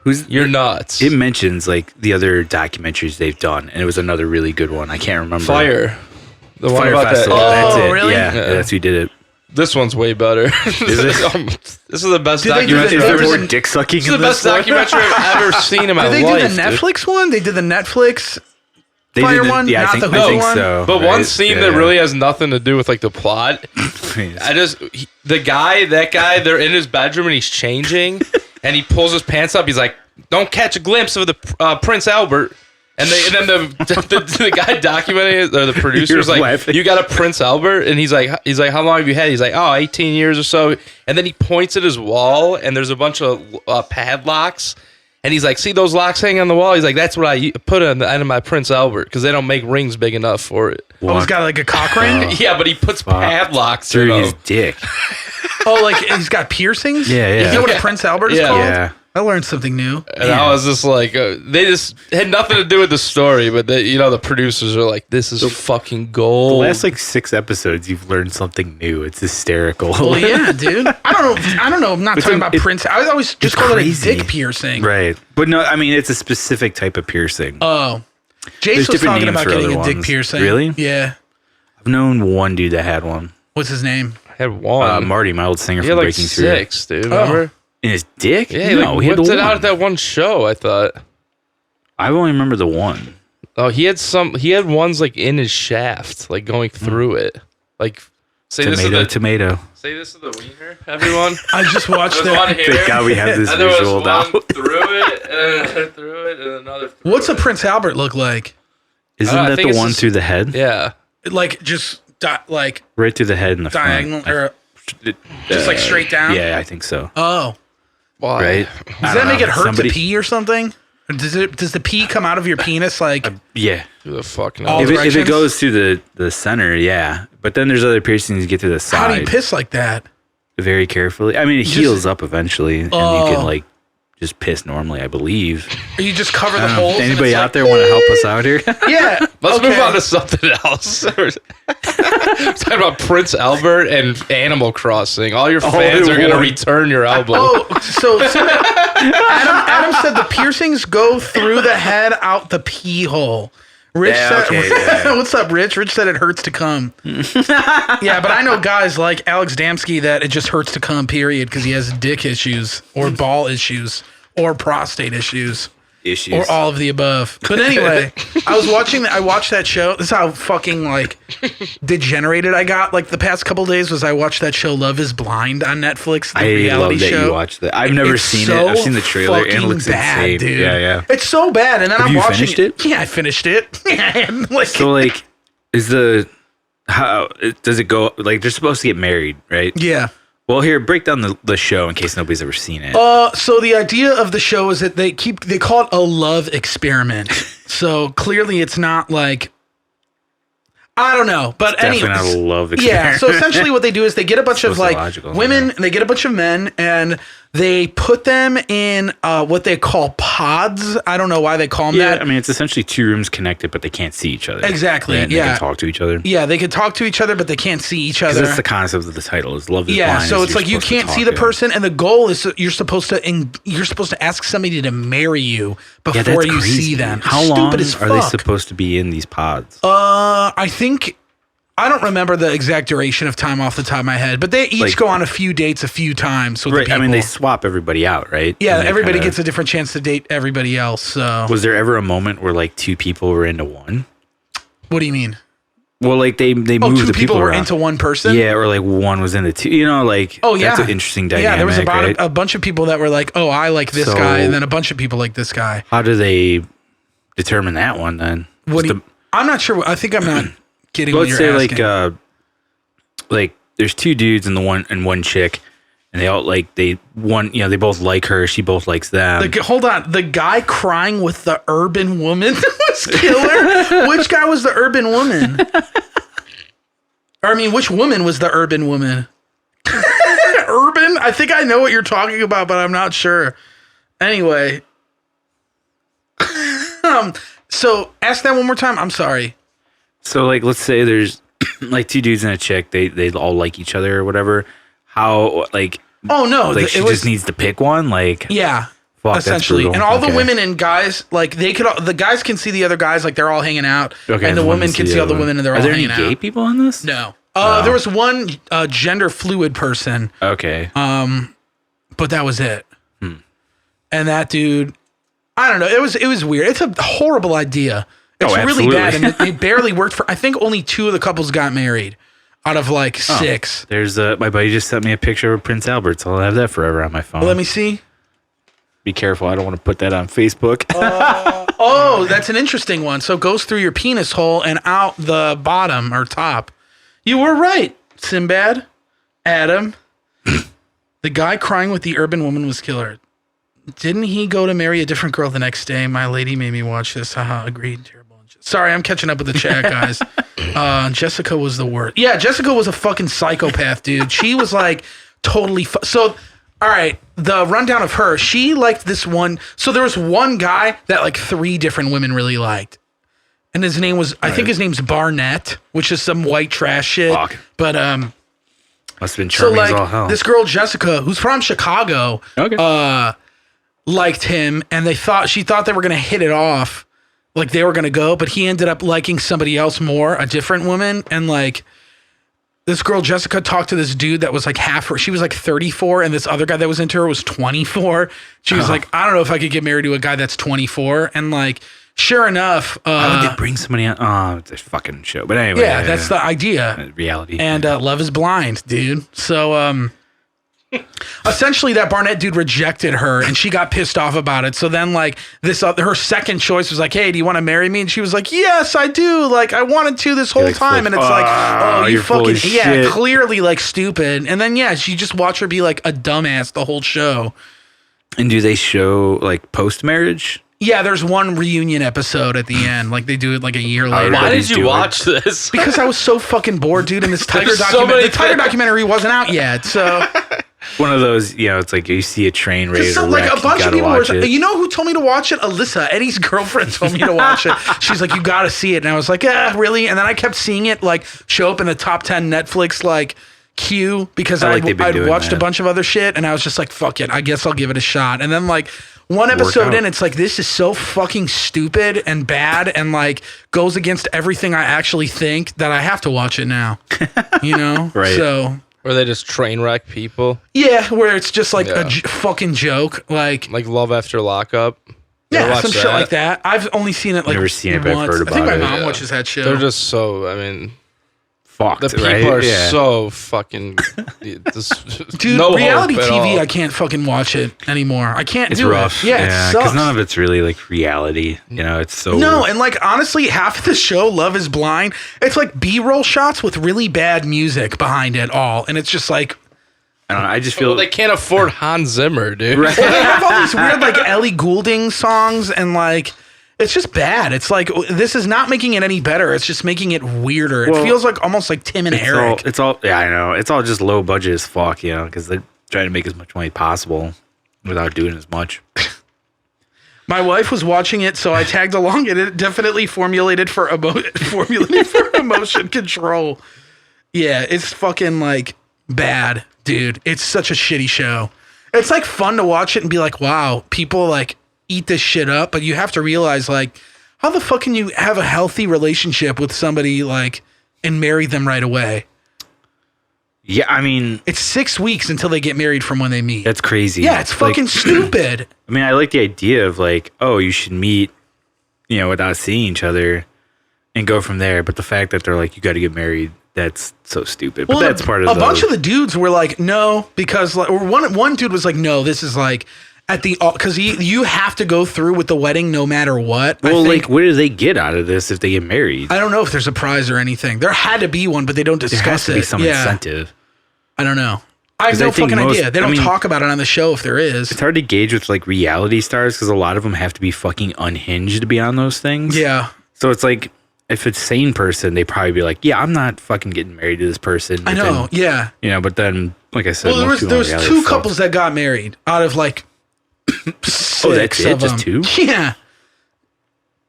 Who's? you're nuts. It mentions like the other documentaries they've done, and it was another really good one. I can't remember. Fire. The one Fire about Festival. that. That's it. really? Yeah, Yeah. that's who did it. This one's way better. Is it? This is the best Did they do documentary the- I've is ever there seen. Dick sucking. This is the best documentary I've ever seen in my Did they life. do the dude. Netflix one? They did the Netflix. They Fire did the, one, yeah, not I think, the I think one? so. But one right? scene Yeah, that yeah. really has nothing to do with like the plot. That guy, they're in his bedroom and he's changing, and he pulls his pants up. He's like, "Don't catch a glimpse of the Prince Albert." And then the guy documenting it, or the producer's You're like, laughing. "You got a Prince Albert?" And he's like, "How long have you had?" He's like, "Oh, 18 years or so." And then he points at his wall, and there's a bunch of padlocks. And he's like, "See those locks hanging on the wall?" He's like, "That's what I put on the end of my Prince Albert because they don't make rings big enough for it." Oh, he's got like a cock ring. Yeah, but he puts padlocks through in his them. dick. Oh, like he's got piercings. Yeah, yeah. You know what a Prince Albert is Yeah. called? Yeah. I learned something new. And I was just like, they just had nothing to do with the story, but the producers are like, "This is fucking The gold." last like 6 episodes, you've learned something new. It's hysterical. Well, yeah, dude. I don't know. I'm not talking about it's- Prince. I always just it's call crazy. it a dick piercing. Right. But no, I mean, it's a specific type of piercing. Oh, Jace There's was different talking names about for getting other a dick ones. piercing. Really? Yeah. I've known one dude that had one. What's his name? I had one. Marty, my old singer he from had like Breaking 6, dude. Oh. Remember? In his dick? Yeah, he no, like he had whipped the it out one. at that one show. I thought. I only remember the one. Oh, he had ones like in his shaft, like going through it. Like, say this Tomato. is the wiener, everyone. I just watched There's one that. here. Thank God we have this And there was visual now. one through it, and another through it, and another through What's it. a Prince Albert look like? Isn't I that think the it's one just- through the head? Yeah. Like just like Right through the head in the diagonal front. or just like straight down? Yeah, I think so. Oh, Why? Right? does that make it hurt to pee or something? Or does the pee come out of your penis like? Yeah. Who the fuck All knows? If it directions? goes through the center, yeah. But then there's other piercings you get to the How do you side piss like that? very carefully. I mean, it just- heals up eventually, and you Oh. can like just piss normally, I believe. Or you just cover the I don't know. holes? and Anybody it's out like- there want to help us out here? Yeah. Let's okay. move on to something else. Talking about Prince Albert and Animal Crossing. All your fans in are going to one. return your album. Oh, so Adam said the piercings go through the head out the pee hole. Rich Yeah, said, okay, yeah. what's up, Rich? Rich said it hurts to come. Yeah, but I know guys like Alex Damsky that it just hurts to come, period, because he has dick issues or ball issues or prostate issues. Or all of the above. But anyway, I watched that show. This is how fucking like degenerated I got like the past couple days was I watched that show Love is Blind on Netflix, the reality love that show. you watched that. I've never seen it. I've seen the trailer and it looks bad, insane. dude. Yeah. It's so bad. And then I'm watching finished it? Yeah, I finished it. And, like, So like how does it go? Like they're supposed to get married, right? yeah. Well, here, break down the show in case nobody's ever seen it. So the idea of the show is that they call it a love experiment. So clearly it's not like, I don't know, but Definitely not a love experiment. Yeah. So essentially what they do is they get a bunch of like Sociological, women, yeah. they get a bunch of men and they put them in what they call pods. I don't know why they call them Yeah, that. I mean, it's essentially two rooms connected, but they can't see each other. Exactly, Right? And yeah. They can talk to each other. Yeah, they can talk to each other, but they can't see each Because other. that's the concept of the title is Love is Yeah, Blind. so is it's you're like you supposed to can't talk see the to them. person, and the goal is you're supposed to ask somebody to marry you Yeah, before that's you crazy. see them. How Stupid long as are they fuck. supposed to be in these pods? I think I don't remember the exact duration of time off the top of my head, but they each Like- go on a few dates a few times with the Right. people. I mean, they swap everybody out, right? yeah, And they everybody kinda- gets a different chance to date everybody else. So Was there ever a moment where like two people were into one? what do you mean? Well, like they moved Two the people were around. into one person? Yeah, or like one was into two. You know, like Oh yeah, that's an interesting dynamic. Yeah, there was about right? a bunch of people that were like, "Oh, I like this So- guy," and then a bunch of people like this guy. How do they determine that one then? What? Just I'm not sure. I think I'm not getting Let's what say you're asking. like there's two dudes and one chick, and they all like they both like her. She both likes them. Hold on. The guy crying with the urban woman was killer. Which guy was the urban woman? Or, I mean, which woman was the urban woman? Urban? I think I know what you're talking about, but I'm not sure. Anyway. So ask that one more time. I'm sorry. So like let's say there's like two dudes and a chick. They all like each other or whatever. How like Oh no, like she just needs to pick one. Like yeah. fuck, that's Essentially, brutal. and all the Okay. women and guys, like the guys can see the other guys, like they're all hanging out, Okay, and the women ones can see all the other women, and they're Are all there any hanging gay out. people in this? No, there was one gender fluid person, Okay. but that was it. And that dude, I don't know. It was weird. It's a horrible idea. It's really absolutely. bad, and it barely worked for. I think only 2 of the couples got married out of like 6. There's my buddy just sent me a picture of Prince Albert, so I'll have that forever on my phone. Let me see. Be careful. I don't want to put that on Facebook. Oh, that's an interesting one. So it goes through your penis hole and out the bottom or top. You were right, Sinbad. Adam. The guy crying with the urban woman was killer. Didn't he go to marry a different girl the next day? My lady made me watch this. Haha, agreed. Terrible. Sorry, I'm catching up with the chat, guys. Jessica was the worst. Yeah, Jessica was a fucking psychopath, dude. She was like totally. So, all right, the rundown of her. She liked this one. So there was one guy that like 3 different women really liked. And his name was, I think his name's Barnett, which is some white trash shit. Fuck. But, Must have been so charming as all like hell. this girl, Jessica, who's from Chicago, Okay. liked him, and she thought they were going to hit it off. Like they were going to go, but he ended up liking somebody else more, a different woman. And like this girl, Jessica, talked to this dude that was like half her. She was like 34, and this other guy that was into her was 24. She was like, I don't know if I could get married to a guy that's 24. And like, sure enough, How would they bring somebody on? Oh, it's a fucking show. But anyway. yeah, that's the idea. reality. And Love is Blind, dude. So essentially that Barnett dude rejected her, and she got pissed off about it. So then like this her second choice was like, hey, do you want to marry me? And she was like, yes, I do. Like I wanted to this whole like, time. And it's like, oh, you you're full fucking of yeah, shit. clearly like stupid. And then yeah, she just watched her be like a dumbass the whole show. And do they show like post marriage? Yeah, there's one reunion episode at the end. Like they do it like a year later. Why Everybody's did you doing- watch this? Because I was so fucking bored, dude. And this tiger There's so documentary, many the tiger things. documentary wasn't out yet. So One of those, it's like you see a train ready to so, like wreck, a bunch you of gotta people were, watch it. you know who told me to watch it? Alyssa, Eddie's girlfriend, told me to watch it. She's like, you got to see it. And I was like, really? And then I kept seeing it like show up in the top 10 Netflix, like queue because I like they've been I'd doing watched a that. bunch of other shit and I was just like, fuck it, I guess I'll give it a shot. And then like one episode out. in, it's like, this is so fucking stupid and bad and like goes against everything I actually think that I have to watch it now. You know? Right. So Where they just train wreck people. yeah, where it's just like Yeah. a fucking joke. Like Love After Lockup. You ever yeah, watch some shit like that. I've only seen it like Never seen it, but I've once. heard I think about my it. mom Yeah. watches that show. They're just so, I mean, Fucked, the people right? are Yeah. so fucking. Dude, no reality hope at TV, all. I can't fucking watch it anymore. I can't It's do rough. it. Yeah, it sucks. because none of it's really like reality. You know, it's so No, and like honestly, half of the show, Love is Blind, it's like B-roll shots with really bad music behind it all. And it's just like, I don't know. I just feel Well, they can't afford Hans Zimmer, dude. Right. they have all these weird like Ellie Goulding songs and like, it's just bad. It's like, this is not making it any better. It's just making it weirder. It Well, feels like almost like Tim and Eric. It's all. Yeah, I know. It's all just low budget as fuck. You know, because they're trying to make as much money possible without doing as much. My wife was watching it, so I tagged along, and it definitely formulated for emotion control. Yeah, it's fucking like bad, dude. It's such a shitty show. It's like fun to watch it and be like, wow, people like eat this shit up, but you have to realize like, how the fuck can you have a healthy relationship with somebody like and marry them right away? Yeah, I mean, It's 6 weeks until they get married from when they meet. that's crazy. Yeah, it's fucking stupid. I mean, I like the idea of like, oh, you should meet, you know, without seeing each other, and go from there. But the fact that they're like, you got to get married, that's so stupid. But that's part of a bunch of the dudes were like, no, because like, or one dude was like, no, this is like at the because you have to go through with the wedding no matter what. Well, I think, like, what do they get out of this if they get married? I don't know if there's a prize or anything. There had to be one, but they don't There discuss has to it. be some Yeah. incentive. I don't know. I have 'Cause no I think fucking most- idea. They I don't mean- talk about it on the show if there is. It's hard to gauge with like reality stars because a lot of them have to be fucking unhinged to be on those things. Yeah. So it's like, if it's a sane person, they probably be like, yeah, I'm not fucking getting married to this person. I know. Within- Yeah. You know, but then, like I said, Well, most people there on was reality two are fucked. couples that got married out of like six that's it? of Just them. two? Yeah.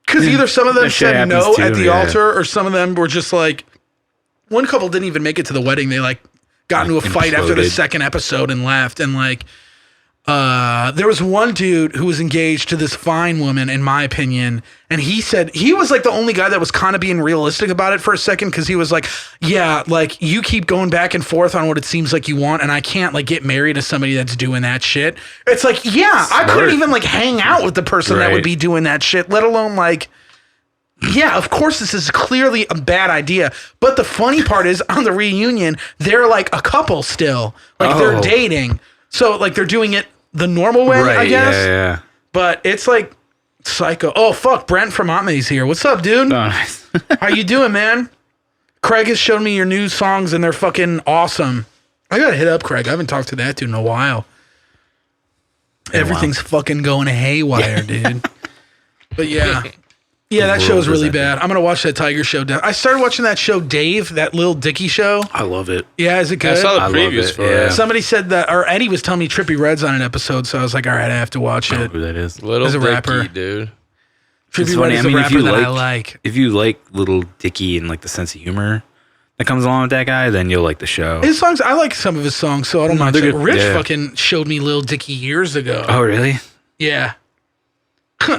Because either some of them That shit said happens no too, at the yeah. altar, or some of them were just like, one couple didn't even make it to the wedding. They like got into a fight after the imploded. second episode and left. And like, there was one dude who was engaged to this fine woman, in my opinion, and he said he was like the only guy that was kind of being realistic about it for a second, because he was like, yeah, like you keep going back and forth on what it seems like you want, and I can't like get married to somebody that's doing that shit. It's like, yeah, I couldn't even like hang out with the person that would Right. be doing that shit, let alone like, yeah, of course this is clearly a bad idea. But the funny part is, on the reunion, they're like a couple still. Like they're Oh. dating. So like they're doing it the normal way, I guess. Yeah. But it's like psycho. Oh fuck, Brent from Otmay's here. What's up, dude? Oh, nice. How you doing, man? Craig has shown me your new songs and they're fucking awesome. I gotta hit up Craig. I haven't talked to that dude in a while. Everything's fucking going haywire, dude. But yeah. Yeah, that show is world is really ending. bad. I'm gonna watch that Tiger show. I started watching that show, Dave, that Lil Dicky show. I love it. Yeah, is it good? I saw the I love previews it, for yeah. it. Somebody said that, or Eddie was telling me Trippie Red's on an episode, so I was like, all right, I have to watch I don't it. know who that is. Little As a Dicky, rapper. dude. Trippie funny, Red is I mean, a if rapper you that I like- like. If you like Little Dicky and like the sense of humor that comes along with that guy, then you'll like the show. His songs, I like some of his songs, so I don't No, mind. they're Rich good, yeah. fucking showed me Lil Dicky years ago. Oh, really? Yeah.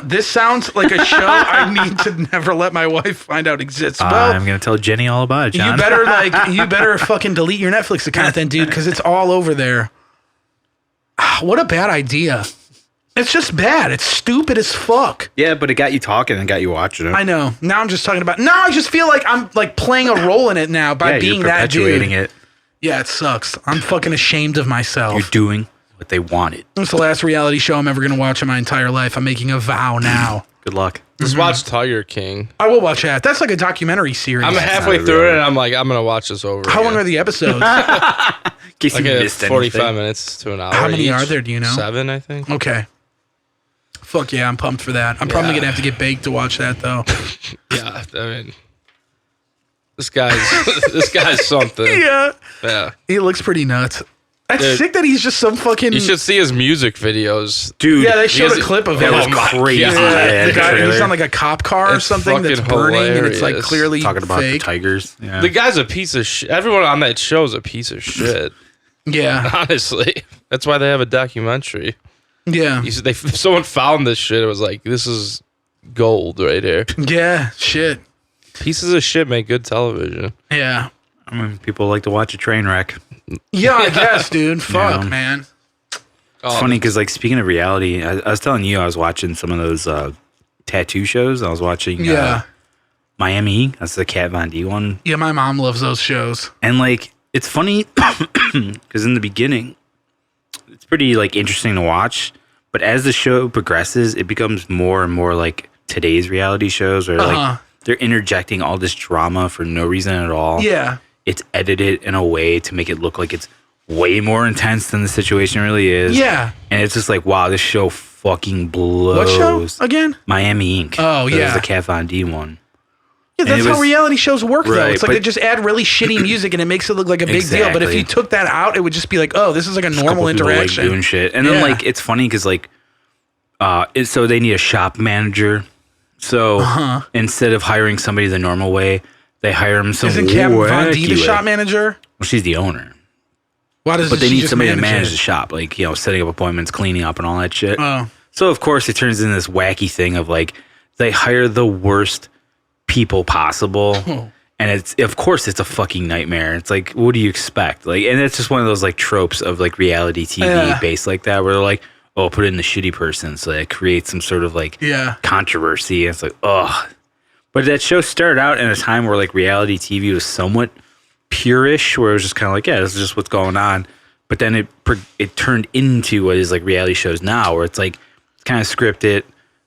This sounds like a show I need to never let my wife find out exists. Well, I'm gonna tell Jenny all about it, John. you better fucking delete your Netflix account then, dude, because it's all over there. What a bad idea. It's just bad. It's stupid as fuck. Yeah, but it got you talking and got you watching it. I know. Now I'm just talking about. Now I just feel like I'm like playing a role in it now by yeah, being you're that dude. perpetuating it. Yeah, it sucks. I'm fucking ashamed of myself. You're doing what they wanted. It's the last reality show I'm ever going to watch in my entire life. I'm making a vow now. Good luck. Just watch Tiger King. I will watch that. That's like a documentary series. I'm halfway not through really. it, and I'm like, I'm gonna watch this over. How long again. are the episodes? In case Like you a missed 45 anything. minutes to an hour. How many each. are there, do you know? 7, I think. Okay. Fuck yeah, I'm pumped for that. I'm probably Yeah. going to have to get baked to watch that, though. Yeah, I mean, this guy's something. Yeah. Yeah. He looks pretty nuts. That's Dude. sick that he's just some fucking. You should see his music videos. Dude. Yeah, they showed a has- clip of That him. was my crazy. God. Yeah, the the guy, trailer. he's on like a cop car or It's something that's fucking burning, and it's like hilarious. clearly Talking about fake. the tigers. Yeah. The guy's a piece of shit. Everyone on that show is a piece of shit. Yeah, Honestly, that's why they have a documentary. yeah, Someone found this shit. It was like, this is gold right here. yeah. Shit. Pieces of shit make good television. Yeah, I mean, people like to watch a train wreck. yeah. I guess, dude. Fuck, Yeah. man. It's funny because, like, speaking of reality, I was telling you I was watching some of those tattoo shows. I was watching Yeah, Miami. That's the Kat Von D one. yeah. My mom loves those shows. And, like, it's funny because in the beginning, it's pretty, like, interesting to watch. But as the show progresses, it becomes more and more like today's reality shows where, like, they're interjecting all this drama for no reason at all. Yeah, It's edited in a way to make it look like it's way more intense than the situation really is. yeah. And it's just like, wow, this show fucking blows. What show again? Miami Inc. Oh, That yeah. was the Kat Von D one. Yeah, that's it how was- reality shows work, though. Right, It's like but- they just add really shitty music and it makes it look like a big deal. But if Exactly. you took that out, it would just be like, oh, this is like a Couple normal people, interaction. like, doing shit. And then, Yeah. like, it's funny because, like, so they need a shop manager. So instead of hiring somebody the normal way, they hire him some Isn't Kat Von D wacky the way. shop manager? Well, she's the owner. Why does But they she need just somebody to manage it? the shop, like, you know, setting up appointments, cleaning up, and all that shit. Oh. So, of course, it turns into this wacky thing of, like, they hire the worst people possible. Oh. And it's, of course, it's a fucking nightmare. It's like, what do you expect? Like, and it's just one of those, like, tropes of, like, reality TV Yeah. based like that, where they're like, oh, put in the shitty person. So that creates some sort of, like, Yeah. controversy. And it's like, ugh. But that show started out in a time where, like, reality TV was somewhat purish, where it was just kind of like, yeah, this is just what's going on. But then it turned into what is like reality shows now, where it's like it's kind of scripted.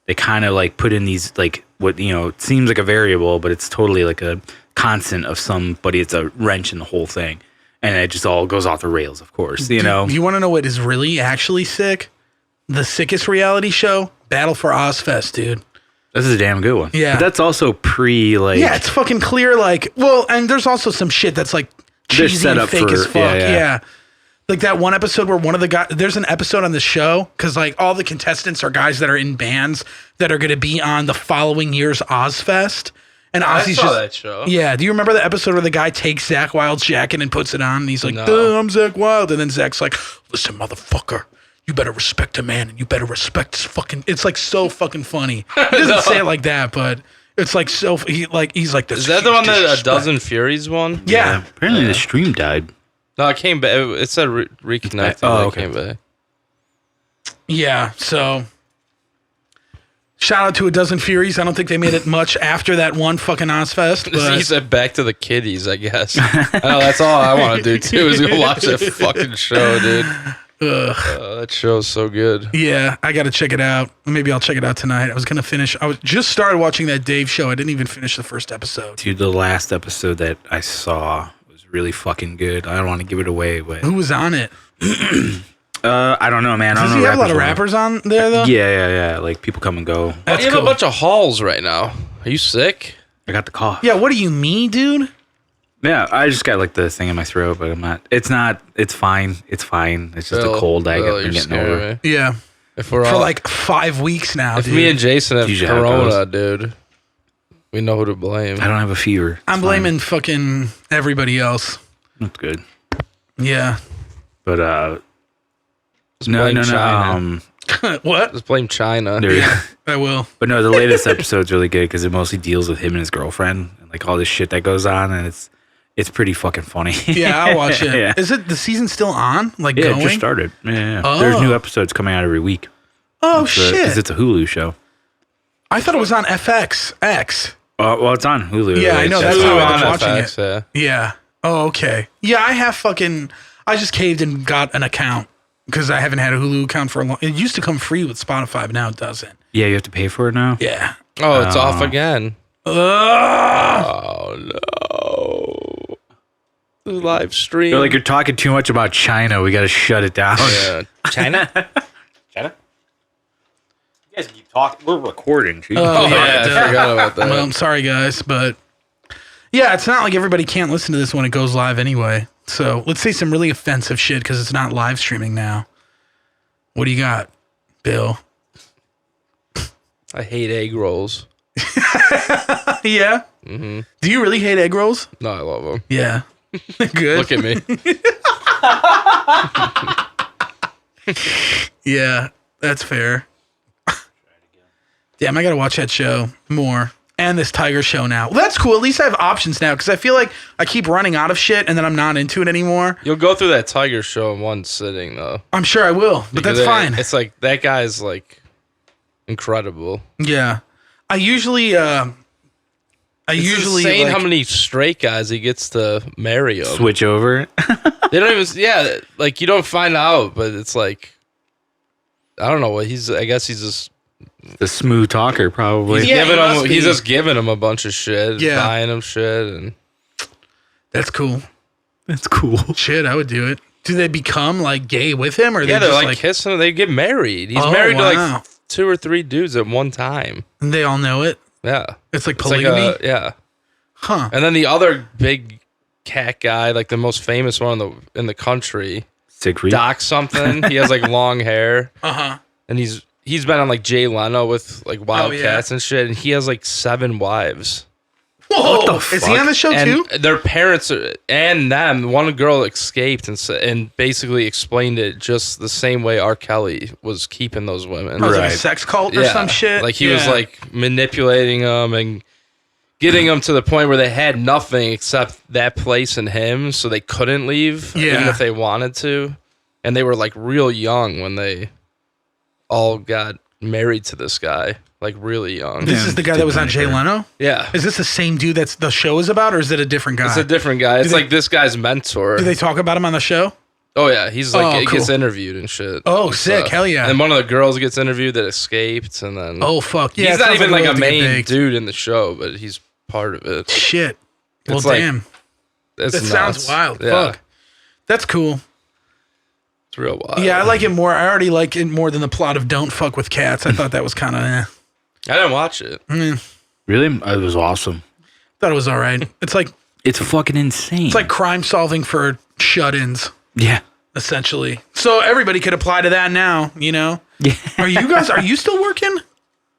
They kind of like put in these like what, you know, it seems like a variable, but it's totally like a constant of somebody. It's a wrench in the whole thing, and it just all goes off the rails. Of course, you know. You want to know what is really actually sick? The sickest reality show, Battle for Ozfest, dude. This is a damn good one. Yeah. But that's also pre like Yeah, it's fucking clear. Like, well, and there's also some shit that's like They're cheesy set and up fake for- as fuck. yeah, Yeah, yeah. Like that one episode where one of the guys, there's an episode on the show because like all the contestants are guys that are in bands that are going to be on the following year's Ozfest. And Ozzy's just, that show. yeah. Do you remember the episode where the guy takes Zach Wild's jacket and puts it on? And he's like, No. "Duh, I'm Zach Wild." And then Zach's like, "Listen, motherfucker, you better respect a man and you better respect his fucking." It's like so fucking funny. He doesn't say it like that, but it's like so. He's like, "This Is that the one that disrespect." A Dozen Furies won? Yeah. Apparently the stream died. No, it came back. It said reconnecting. Oh, It okay. came back. Yeah. So shout out to A Dozen Furies. I don't think they made it much after that one fucking Ozfest. He But said back to the kiddies, I guess. I know, that's all I want to do too is go watch that fucking show, dude. That show's so good. yeah, I got to check it out. Maybe I'll check it out tonight. I was going to finish. I was just started watching that Dave show. I didn't even finish the first episode. Dude, the last episode that I saw was really fucking good. I don't want to give it away, but Who was on it? I don't know, man. I Does don't he know have a lot of were- rappers on there, though? Yeah. Like people come and go. Why That's do you have cool. a bunch of halls right now? Are you sick? I got the cough. Yeah, what do you mean, dude? Yeah, I just got like the thing in my throat, but I'm not. It's not. It's fine. It's fine. It's just a Bill, cold I Bill, get you're getting scaring over. me. Yeah. If we're For all, like 5 weeks now, if dude. me and Jason have Usually how it corona, dude, we know who to blame. I don't have a fever. It's I'm fine. blaming fucking everybody else. That's good. Yeah. But Just no. blame China. What? Just blame China. there- I will. But no, the latest episode's really good because it mostly deals with him and his girlfriend and like all this shit that goes on, and it's pretty fucking funny. Yeah, I'll watch it. Yeah. Is it the season still on? Like Yeah, going? it just started. Yeah. Oh. There's new episodes coming out every week. Oh Because shit! it's a Hulu show. I thought it was on FX. Well, it's on Hulu. Yeah, I know, It's that's just- how Hulu I was on watching FX, yeah. Yeah. Oh, okay. Yeah, I have fucking. I just caved and got an account because I haven't had a Hulu account for a long. It used to come free with Spotify, but now it doesn't. Yeah, you have to pay for it now. Yeah. Oh, it's off again. Ugh. Oh no. The live stream. You're like you're talking too much about China. We got to shut it down. Yeah. China? China. You guys keep talking. We're recording. Chief. Oh, Yeah, I forgot about that. Well, I'm sorry, guys, but yeah, it's not like everybody can't listen to this when it goes live anyway. So let's say some really offensive shit because it's not live streaming now. What do you got, Bill? I hate egg rolls. Yeah? Mm-hmm. Do you really hate egg rolls? No, I love them. Yeah. Good. Look at me. Yeah, that's fair. Damn, I gotta watch that show more. And this Tiger show now. Well, that's cool. At least I have options now because I feel like I keep running out of shit and then I'm not into it anymore. You'll go through that Tiger show in one sitting, though. I'm sure I will, but that's fine. It's like, that guy's like incredible. Yeah. I usually insane like, how many straight guys he gets to marry him. Switch over. They don't even, yeah, like you don't find out, but it's like, I don't know what I guess he's just The smooth talker, probably. he's just giving him a bunch of shit, buying him shit, and that's cool. That's cool. Shit, I would do it. Do they become like gay with him, or they're just like kissing? They get married. He's married to like 2 or 3 dudes at one time. And they all know it. Yeah, it's like polygamy. Yeah, huh? And then the other big cat guy, like the most famous one in the country, Siegfried. Doc something. He has like long hair. And he's been on like Jay Leno with like Wildcats and shit, and he has like 7 wives. Whoa! What the fuck? Is he on the show too? Their parents and them. One girl escaped and basically explained it just the same way R. Kelly was keeping those women. Oh, like a sex cult or some shit. Like he was like manipulating them and getting them to the point where they had nothing except that place and him, so they couldn't leave even if they wanted to. And they were like real young when they all got married to this guy. Like really young. This is the guy that was on Jay Leno? Yeah. Is this the same dude that's the show is about, or is it a different guy? It's a different guy. It's like this guy's mentor. Do they talk about him on the show? Oh yeah, he's like cool. gets interviewed and shit. Oh, sick! Hell yeah! And one of the girls gets interviewed that escaped, and then fuck yeah! He's not even like a main dude in the show, but he's part of it. Shit. Well, it's like, damn. That nuts. sounds wild. Yeah. Fuck. That's cool. It's real wild. Yeah, I like it more. I already like it more than the plot of Don't Fuck with Cats. I thought that was kind of. I didn't watch it. Really? It was awesome. Thought it was all right. It's fucking insane. It's like crime solving for shut-ins. Yeah. Essentially. So everybody could apply to that now, you know? Yeah. Are you still working?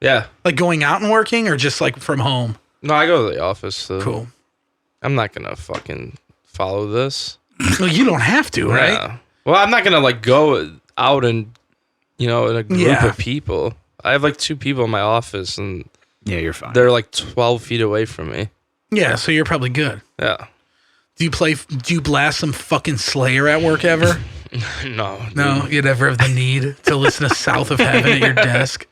Yeah. Like going out and working or just like from home? No, I go to the office. So cool. I'm not going to fucking follow this. Well, you don't have to, right? Yeah. Well, I'm not going to like go out and, in a group of people. I have like 2 people in my office and yeah, you're fine. They're like 12 feet away from me. Yeah, so you're probably good. Yeah. Do you blast some fucking Slayer at work ever? No. No, you'd ever have the need to listen to South of Heaven at your desk?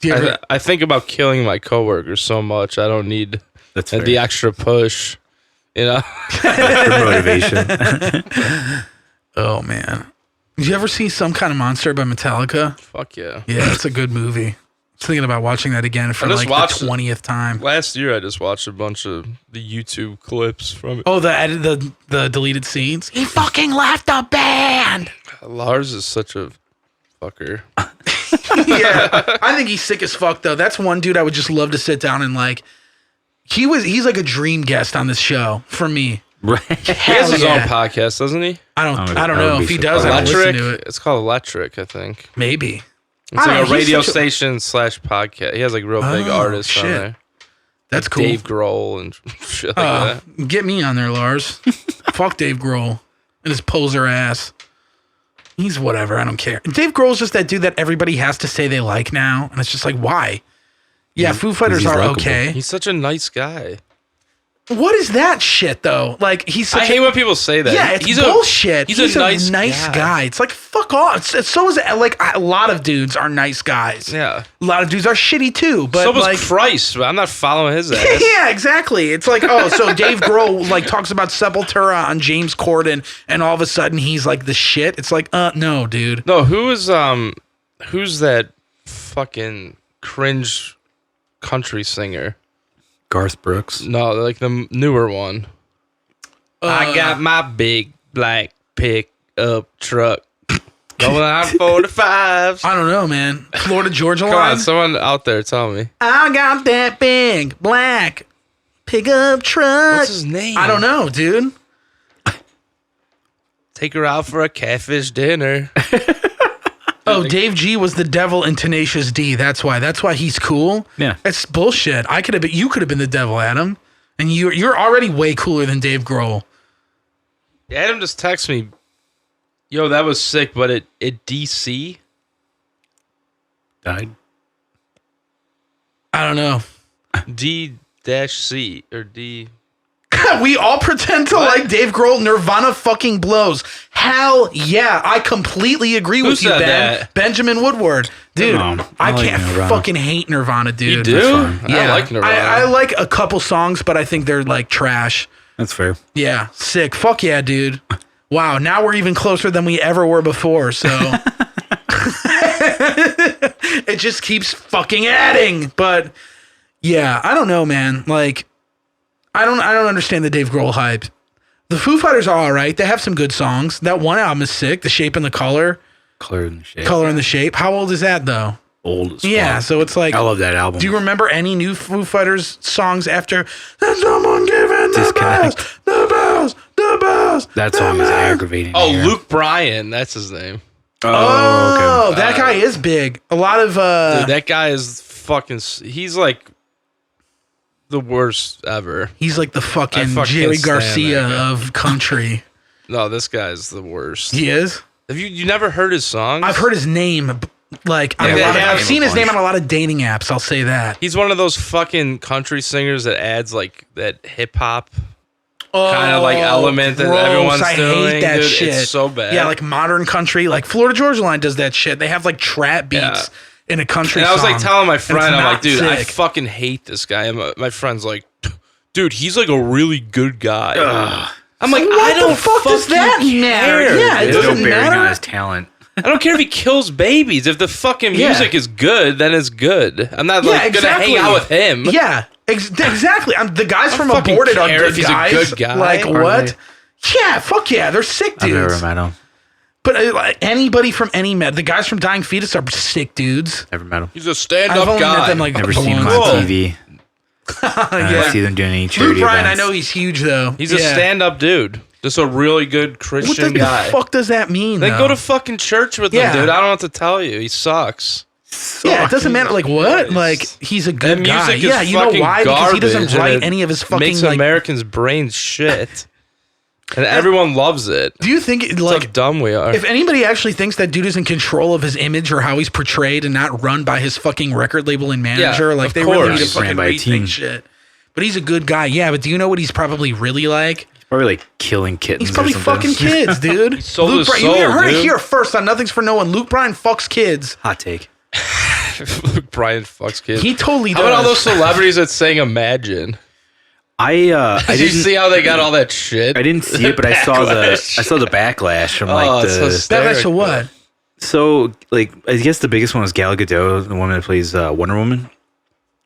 Do you ever? I think about killing my coworkers so much. I don't need the extra push, For motivation. Oh, man. Did you ever see Some Kind of Monster by Metallica? Fuck yeah. Yeah, it's a good movie. I was thinking about watching that again for like the 20th time. Last year, I just watched a bunch of the YouTube clips from it. Oh, the deleted scenes? He fucking left the band! Lars is such a fucker. Yeah, I think he's sick as fuck, though. That's one dude I would just love to sit down and like... He's like a dream guest on this show for me. Right. He has his own podcast, doesn't he? I don't know if he does. I don't listen to it. It's called Electric, I think. Maybe. It's like a radio station / podcast. He has like real big artists on there. That's like cool. Dave Grohl and shit like that. Get me on there, Lars. Fuck Dave Grohl and his poser ass. He's whatever. I don't care. Dave Grohl's just that dude that everybody has to say they like now. And it's just like, why? Yeah, Foo Fighters are likable. Okay. He's such a nice guy. What is that shit though? Like I hate when people say that. Yeah, it's bullshit. He's a nice guy. It's like fuck off. So is like a lot of dudes are nice guys. Yeah, a lot of dudes are shitty too. But so was like Christ. I'm not following his ass. Yeah, exactly. It's like so Dave Grohl like talks about Sepultura on James Corden, and all of a sudden he's like the shit. It's like no, dude. No, who's that fucking cringe country singer? Garth Brooks. No, like the newer one. I got my big black pickup truck going on 45s. I don't know, man. Florida Georgia line. Come on, someone out there, tell me. I got that big black pickup truck. What's his name? I don't know, dude. Take her out for a catfish dinner. Oh, Dave G was the devil in Tenacious D. That's why. That's why he's cool. Yeah. That's bullshit. You could have been the devil, Adam. And you're already way cooler than Dave Grohl. Adam just texted me, yo, that was sick, but it DC Died. I don't know. D-C or D. We all pretend to like Dave Grohl. Nirvana fucking blows. Hell yeah. I completely agree with you, said Ben. that? Benjamin Woodward. Dude, I I like can't Nirvana. fucking hate Nirvana, dude. You do? Yeah. I like Nirvana. I like a couple songs, but I think they're like trash. That's fair. Yeah, sick. Fuck yeah, dude. Wow, now we're even closer than we ever were before, so it just keeps fucking adding. But yeah, I don't know, man. Like I don't understand the Dave Grohl hype. The Foo Fighters are all right. They have some good songs. That one album is sick. The Shape and the Color. Color and the Shape. Color and the Shape. How old is that though? Old as fuck. Yeah, so it's like I love that album. Do you remember any new Foo Fighters songs after "There's someone giving the bells, Disconnect. the bells, the bells"? That the song is bells." aggravating. to Oh, hear. Luke Bryan. That's his name. Oh, okay. that guy is big. A lot of Dude, that guy is fucking... He's like the worst ever. he's like the fucking fucking Jerry stand Garcia that guy. of country. No, this guy's the worst. He is. Have you never heard his songs? I've heard his name. Like on Yeah, a lot of, they have I've seen a his name on bunch. a lot of dating apps. I'll say that. He's one of those fucking country singers that adds like that hip hop kind of like element that gross. everyone's I doing. hate that Dude, shit. It's so bad. Yeah, like modern country. Like Florida Georgia Line does that shit. They have like trap beats in a country And I was like song, telling my and friend, it's I'm not like, dude, I sick. fucking hate this guy. And my friend's like, dude, he's like a really good guy. I'm like, What I don't the fuck does that fucking matter? care, Yeah, it dude. There's no doesn't bearing matter. on his talent. I don't care if he kills babies. If the fucking music is good, then it's good. I'm not like gonna hang out with him. Yeah, exactly. The guys from fucking Aborted are care good if he's a guys. good guy. Like Are what? Yeah, fuck yeah, they're sick I've never dudes. met him. But like, anybody from the guys from Dying Fetus are sick dudes. Never met him. He's a I've stand-up only met guy. them like Never once. seen him on Whoa. TV. I Yeah. don't see them doing any Luke charity Bryan, I events. know he's huge though. He's a Yeah. stand-up dude. Just a really good What Christian the guy. fuck does that mean? Then though? go to fucking church with Yeah. him, dude. I don't know what to tell you. He sucks. Yeah, it doesn't matter. Like what? Like he's a good That guy. music is Yeah, you know fucking why? Because he doesn't garbage, and write it any of his fucking makes like. Americans' brains shit. And everyone loves it. Do you think That's like how dumb we are. if anybody actually thinks that dude is in control of his image or how he's portrayed and not run by his fucking record label and manager, Yeah, like of they really need to course. fucking Ran by a rethink team. shit. But he's a good guy. Yeah, but do you know what he's probably really like? Probably like killing kittens. He's probably or something. fucking kids, dude. sold his Bryan, soul, you heard it dude. here first on Nothing's for No One. Luke Bryan fucks kids. Hot take. Brian fucks kids. He totally does. How about all those celebrities that sang Imagine? I Did you didn't see how they got all that shit? I didn't see it, but I saw the backlash from like it's the hysterical. That's a what? so like I guess the biggest one was Gal Gadot, the woman that plays Wonder Woman.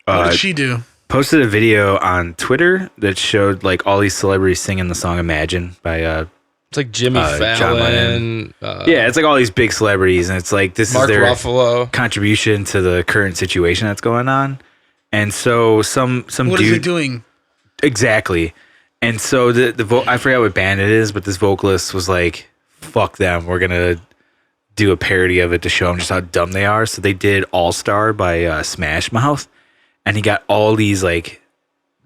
What did she do? Posted a video on Twitter that showed like all these celebrities singing the song Imagine by It's like Jimmy John Fallon. yeah, it's like all these big celebrities, and it's like this Mark is their Ruffalo. contribution to the current situation that's going on. And so some What dude is it doing? exactly. And so I forgot what band it is, but this vocalist was like, "Fuck them, we're gonna do a parody of it to show them just how dumb they are." So they did All Star by Smash Mouth, and he got all these like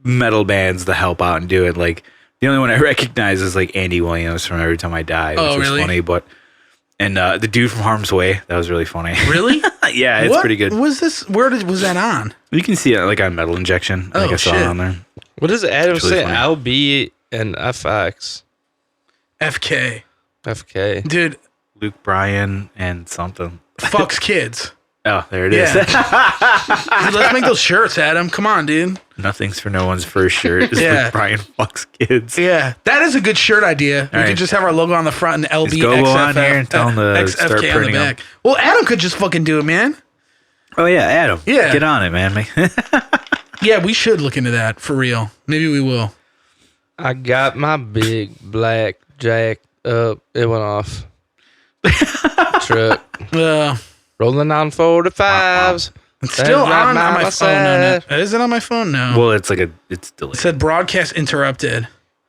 metal bands to help out and do it. Like the only one I recognize is like Andy Williams from Every Time I Die, which Oh, was really? funny. But and the dude from Harm's Way, that was really funny. Really? Yeah, it's What pretty good. Was this? Was that on? You can see it like on Metal Injection. I think Oh, I saw shit. it on there. What does Adam It's really say? funny. LB and FX. FK. FK. Dude, Luke Bryan and something. fucks kids. Oh, there it is. Yeah. Dude, let's make those shirts, Adam. Come on, dude. Nothing's for no one's first shirt. Is Yeah. Luke Bryan fucks kids. Yeah, that is a good shirt idea. We right. could just have our logo on the front and LB Just go on XFF, here and tell 'em to start XFK on the printing 'em. back. Well, Adam could just fucking do it, man. Oh yeah, Adam. Yeah. Get on it, man. Yeah, we should look into that for real. Maybe we will. I got my big black jack up. It went off. Truck. Rolling on 45s. It's still That's right on by my my phone. No, side. no. Is it on my phone? No. well, it's It delayed. said broadcast interrupted.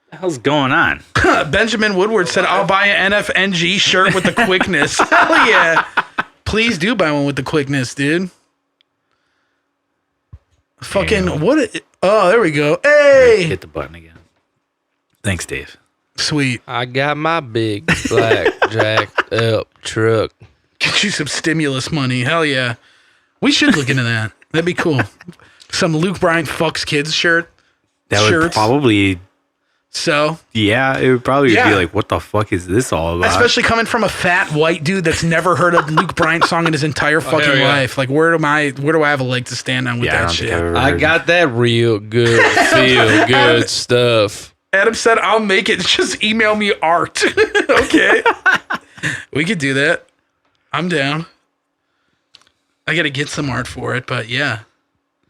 the hell's going on? Benjamin Woodward said, I'll buy an NFNG shirt with the quickness. Hell yeah. Please do buy one with the quickness, dude. Fucking, oh, there we go. Hey. Hit the button again. Thanks, Dave. Sweet. I got my big black jacked up truck. Get you some stimulus money. Hell yeah. We should look into that. That'd be cool. Some Luke Bryant fucks kids shirt. That would probably... So? Yeah, it would probably be like, what the fuck is this all about? Especially coming from a fat white dude that's never heard a Luke Bryant song in his entire fucking life. Like, where do I have a leg to stand on with that shit? I got that real good, feel good stuff. Adam said, I'll make it. Just email me art. Okay. We could do that. I'm down. I got to get some art for it, but yeah.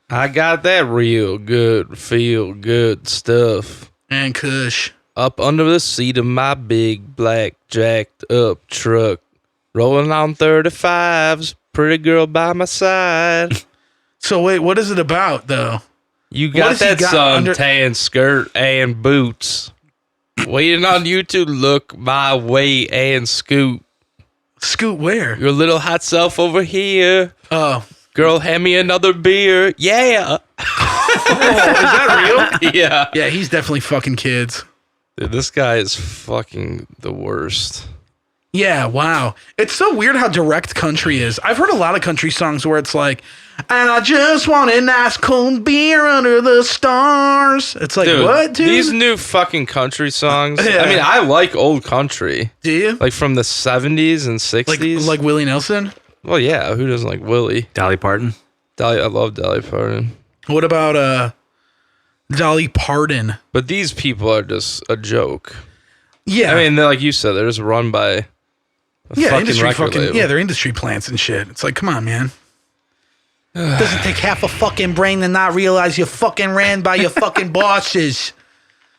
I got that real good, feel good stuff. And Kush. Up under the seat of my big black jacked up truck. Rolling on 35s. Pretty girl by my side. So wait, what is it about though? You got that suntan skirt and boots. Waiting on you to look my way and scoot. Scoot where? Your little hot self over here. Oh. Girl, hand me another beer. Yeah. Oh, is that real? Yeah. Yeah, he's definitely fucking kids. Dude, this guy is fucking the worst. Yeah, wow. It's so weird how direct country is. I've heard a lot of country songs where it's like, and I just want a nice cold beer under the stars. It's like, dude, what, dude? These new fucking country songs. Yeah. I mean, I like old country. Do you? Like from the 70s and 60s. Like Willie Nelson? Well, yeah. Who doesn't like Willie? Dolly Parton? I love Dolly Parton. What about Dolly Parton? But these people are just a joke. Yeah. I mean, like you said, they're just run by a fucking record label. Yeah, they're industry plants and shit. It's like, come on, man. Doesn't take half a fucking brain to not realize you fucking ran by your fucking bosses.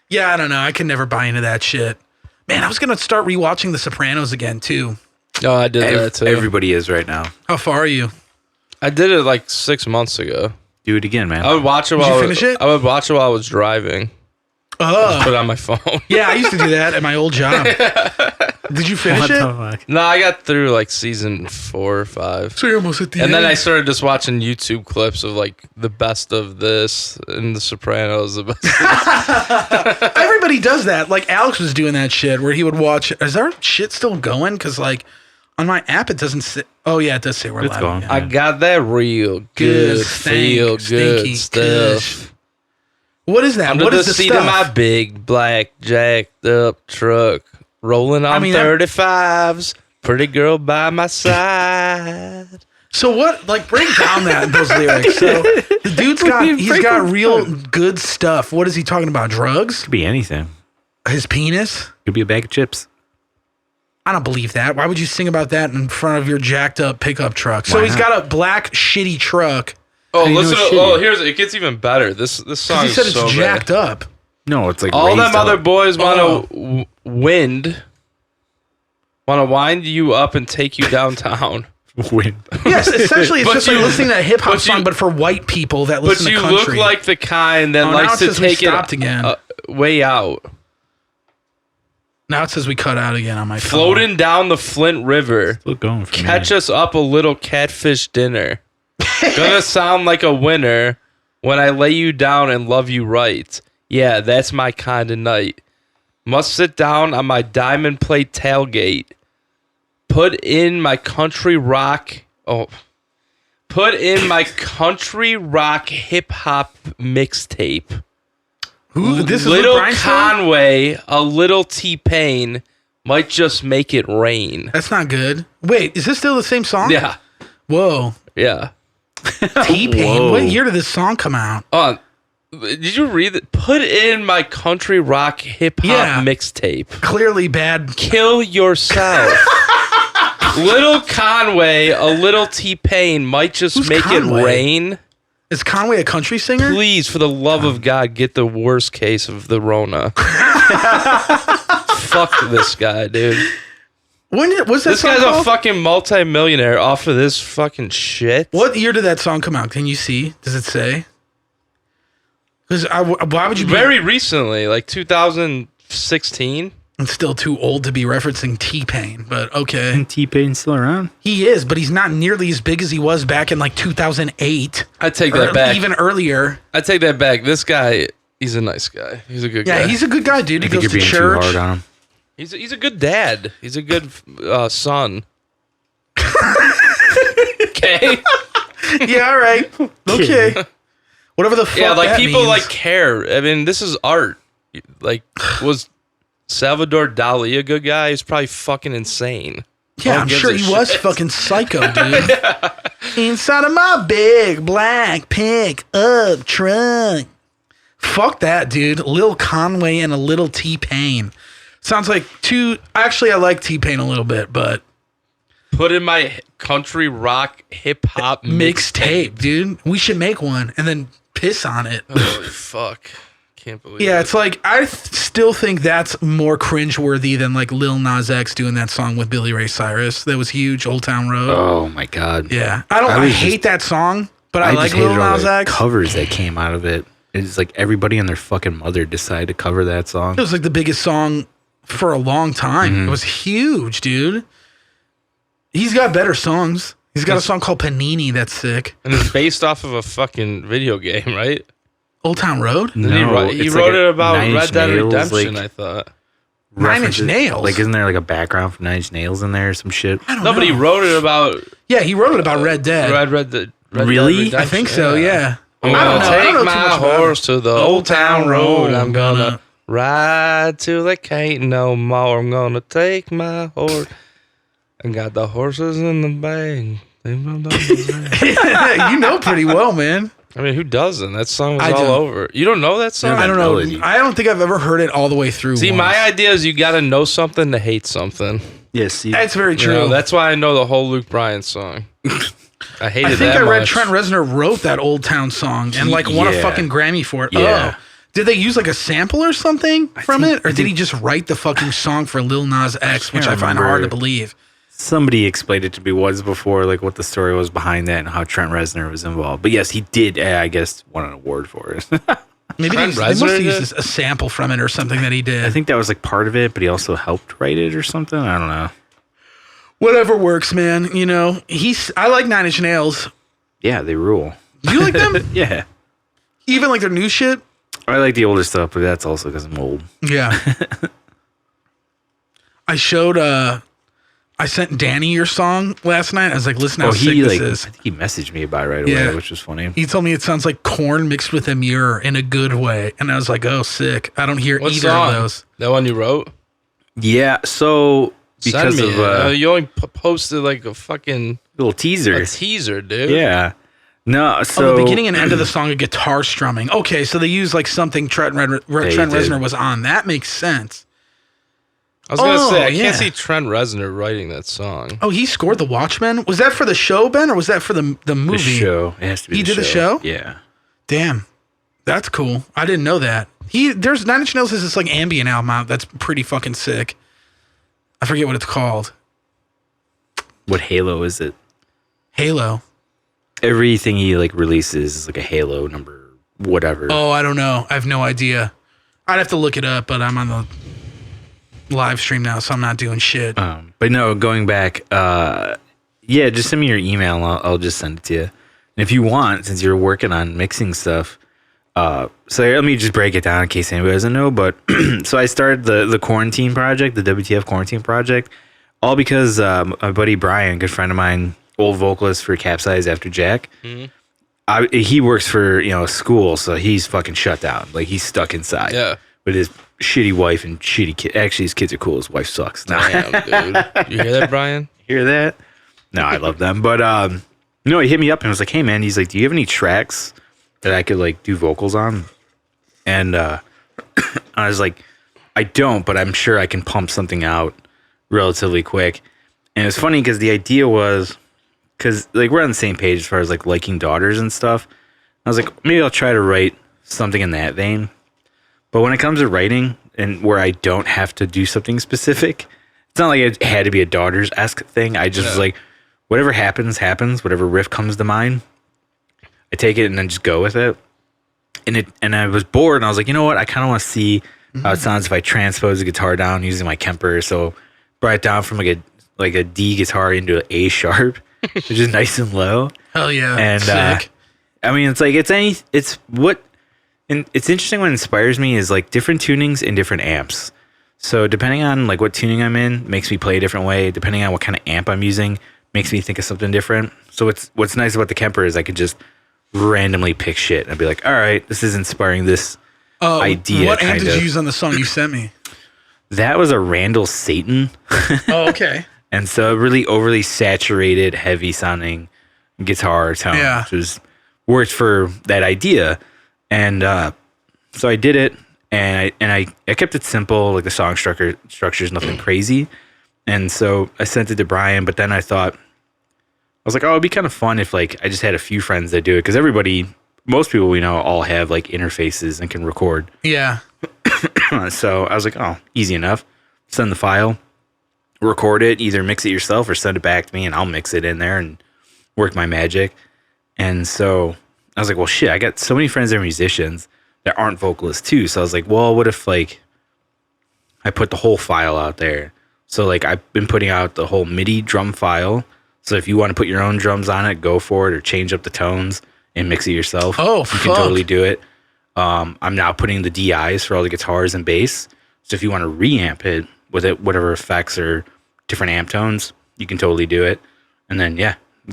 Yeah, I don't know. I can never buy into that shit. Man, I was going to start rewatching The Sopranos again, too. Oh, I did that, too. Everybody is right now. How far are you? I did it like 6 months ago. Do it again, man. I would watch it while Did you finish it? I would watch it while I was driving. Oh. Put it on my phone. Yeah, I used to do that at my old job. Did you finish it? No, I got through like season 4 or 5. So you're almost at the end. And then I started just watching YouTube clips of like the best of this and The Sopranos. The best. Everybody does that. Like Alex was doing that shit where he would watch. Is our shit still going? Because like on my app it doesn't say. Oh yeah, it does say we're live. Going. I got that real good, feel good stuff. Kush. What is that? Under what the is the seat stuff? of my big black jacked up truck, rolling on 35s, pretty girl by my side. So what? Like break down those lyrics. So the dude's he's got real good stuff. What is he talking about? Drugs? Could be anything. His penis? Could be a bag of chips. I don't believe that. Why would you sing about that in front of your jacked up pickup truck? So he's got a black shitty truck. Oh, listen! It gets even better. This song. He said it's so jacked up. No, it's like all them other boys want to wind you up and take you downtown. Wind. Yes, essentially, it's just like listening to a hip hop song, but for white people that listen to country. But you look like the kind that likes to take it again. Way out. Now it says we cut out again on my phone. Floating down the Flint River. Still going for Catch us up a little catfish dinner. Gonna sound like a winner when I lay you down and love you right. Yeah, that's my kind of night. Must sit down on my diamond plate tailgate. Put in my country rock hip hop mixtape. This is Little Conway, a little T-Pain might just make it rain. That's not good. Wait, is this still the same song? Yeah. Whoa. Yeah. T-Pain. What year did this song come out? Did you read it? Put in my country rock hip hop mixtape. Clearly bad. Kill yourself. Little Conway, a little T-Pain might just make Conway? It rain. Is Conway a country singer? Please, for the love of God, get the worst case of the Rona. Fuck this guy, dude. What's that this song guy's called? a fucking multi-millionaire off of this fucking shit. What year did that song come out? Can you see? Does it say? Because why would you be? Very recently, like 2016. It's still too old to be referencing T-Pain, but okay. Isn't T-Pain still around? He is, but he's not nearly as big as he was back in like 2008. I take that back. Even earlier. I take that back. This guy, he's a nice guy. He's a good guy. Yeah, he's a good guy, dude. He I think goes you're to being church. too hard on him. He's a good dad. He's a good son. Okay. Yeah, all right. Okay. Whatever the fuck. Yeah, like that people means. like care. I mean, this is art. Like, was Salvador Dali a good guy? He's probably fucking insane. Yeah, I'm sure he was fucking psycho, dude. Inside of my big black pick-up truck. Fuck that, dude. Lil Conway and a little T-Pain. Sounds like two. Actually, I like T-Pain a little bit, but Put in my country rock hip hop mixtape, dude. We should make one and then piss on it. Holy fuck. Can't believe Yeah, it. it's like I still think that's more cringeworthy than like Lil Nas X doing that song with Billy Ray Cyrus. That was huge, Old Town Road. Oh my god. Yeah, I hate that song, but I like just Lil hated all Nas the X. covers that came out of it. It's like everybody and their fucking mother decided to cover that song. It was like the biggest song for a long time. Mm-hmm. It was huge, dude. He's got better songs. He's got a song called Panini that's sick. And it's based off of a fucking video game, right? Old Town Road? Then he wrote it's it like a about Nine Red Inch Dead Nails, Redemption, like, I thought. Nine Inch references. Nails? Like, isn't there like a background from Nine Inch Nails in there or some shit? I don't No, but he know. wrote it about Yeah, he wrote it about Red Dead. Red Dead Really? Redemption. I think so, yeah. I'm I don't gonna know. I don't take know too my much about horse to the old town road. I'm gonna ride till they can't no more. I'm gonna take my horse. I got the horses in the bag. You know pretty well, man. I mean, who doesn't? That song was I all don't. over. You don't know that song? I don't know. Melody. I don't think I've ever heard it all the way through. See, once. my idea is you got to know something to hate something. Yes. That's very You true. know, that's why I know the whole Luke Bryan song. I hated I think that I read much. Trent Reznor wrote that Old Town song and like won a Yeah. fucking Grammy for it. Yeah. Oh. Did they use like a sample or something from it? Or did he just write the fucking song for Lil Nas X, which I can't find remember. hard to believe? Somebody explained it to me once before, like what the story was behind that and how Trent Reznor was involved. But yes, he did, I guess, won an award for it. Maybe they Trent must have Reznor used a sample from it or something that he did. I think that was like part of it, but he also helped write it or something. I don't know. Whatever works, man. You know, I like Nine Inch Nails. Yeah, they rule. Do you like them? Yeah. Even like their new shit? I like the older stuff, but that's also because I'm old. Yeah. I sent Danny your song last night. I was like, listen how sick this is. I think he messaged me about it right away, Yeah. which was funny. He told me it sounds like corn mixed with Amur in a good way. And I was like, oh, sick. I don't hear What either song? of those. That one you wrote? Yeah, so because Send me of it. You only posted like a fucking little teaser. teaser, dude. Yeah. No, so Oh, the beginning and end of the song, a guitar strumming. Okay, so they use like something Trent they Reznor did. was on. That makes sense. I was gonna say I yeah. can't see Trent Reznor writing that song. Oh, he scored The Watchmen? Was that for the show, Ben, or was that for the movie? the show. It has to be He the did the show? Yeah. Damn. That's cool. I didn't know that. There's Nine Inch Nails has this like ambient album out that's pretty fucking sick. I forget what it's called. What Halo is it? Halo. Everything he like releases is like a Halo number, whatever. Oh, I don't know. I have no idea. I'd have to look it up, but I'm on the live stream now, so I'm not doing shit. But no, going back, yeah, just send me your email and I'll just send it to you. And if you want, since you're working on mixing stuff, so let me just break it down in case anybody doesn't know. But so I started the quarantine project, the WTF quarantine project, all because my buddy Brian, good friend of mine, old vocalist for Capsize After Jack, he works for a school, so he's fucking shut down. Like he's stuck inside. Yeah. With his shitty wife and shitty kid. Actually, his kids are cool. His wife sucks. Damn, dude. You hear that, Brian? Hear that? No, I love them. But no, he hit me up and was like, "Hey man," he's like, "Do you have any tracks that I could like do vocals on?" And I was like, "I don't, but I'm sure I can pump something out relatively quick." And it's funny because the idea was because like we're on the same page as far as like liking daughters and stuff. I was like, maybe I'll try to write something in that vein. But when it comes to writing and where I don't have to do something specific, it's not like it had to be a daughters-esque thing. I just was like, whatever happens, happens. Whatever riff comes to mind, I take it and then just go with it. and I was bored, and I was like, you know what? I kind of want to see how it sounds if I transpose the guitar down using my Kemper. So brought it down from like a D guitar into an A sharp, which is nice and low. Hell yeah. And sick. I mean, it's interesting. What inspires me is like different tunings and different amps. So depending on like what tuning I'm in, makes me play a different way. Depending on what kind of amp I'm using, makes me think of something different. So what's nice about the Kemper is I could just randomly pick shit and be like, all right, this is inspiring this idea. What amp did you use on the song you sent me? That was a Randall Satan. Oh, okay. And so really overly saturated, heavy sounding guitar tone, which worked for that idea. And so I did it, and I kept it simple, like the song structure is nothing crazy. And so I sent it to Brian, but then I thought, I was like, oh, it'd be kind of fun if like I just had a few friends that do it, because most people we know all have like interfaces and can record. Yeah. So I was like, oh, easy enough. Send the file, record it, either mix it yourself or send it back to me, and I'll mix it in there and work my magic. And so I was like, well, shit, I got so many friends that are musicians that aren't vocalists too. So I was like, well, what if like I put the whole file out there? So like I've been putting out the whole MIDI drum file. So if you want to put your own drums on it, go for it, or change up the tones and mix it yourself. Oh, you fuck. can totally do it. I'm now putting the DIs for all the guitars and bass. So if you want to reamp it with whatever effects or different amp tones, you can totally do it. And then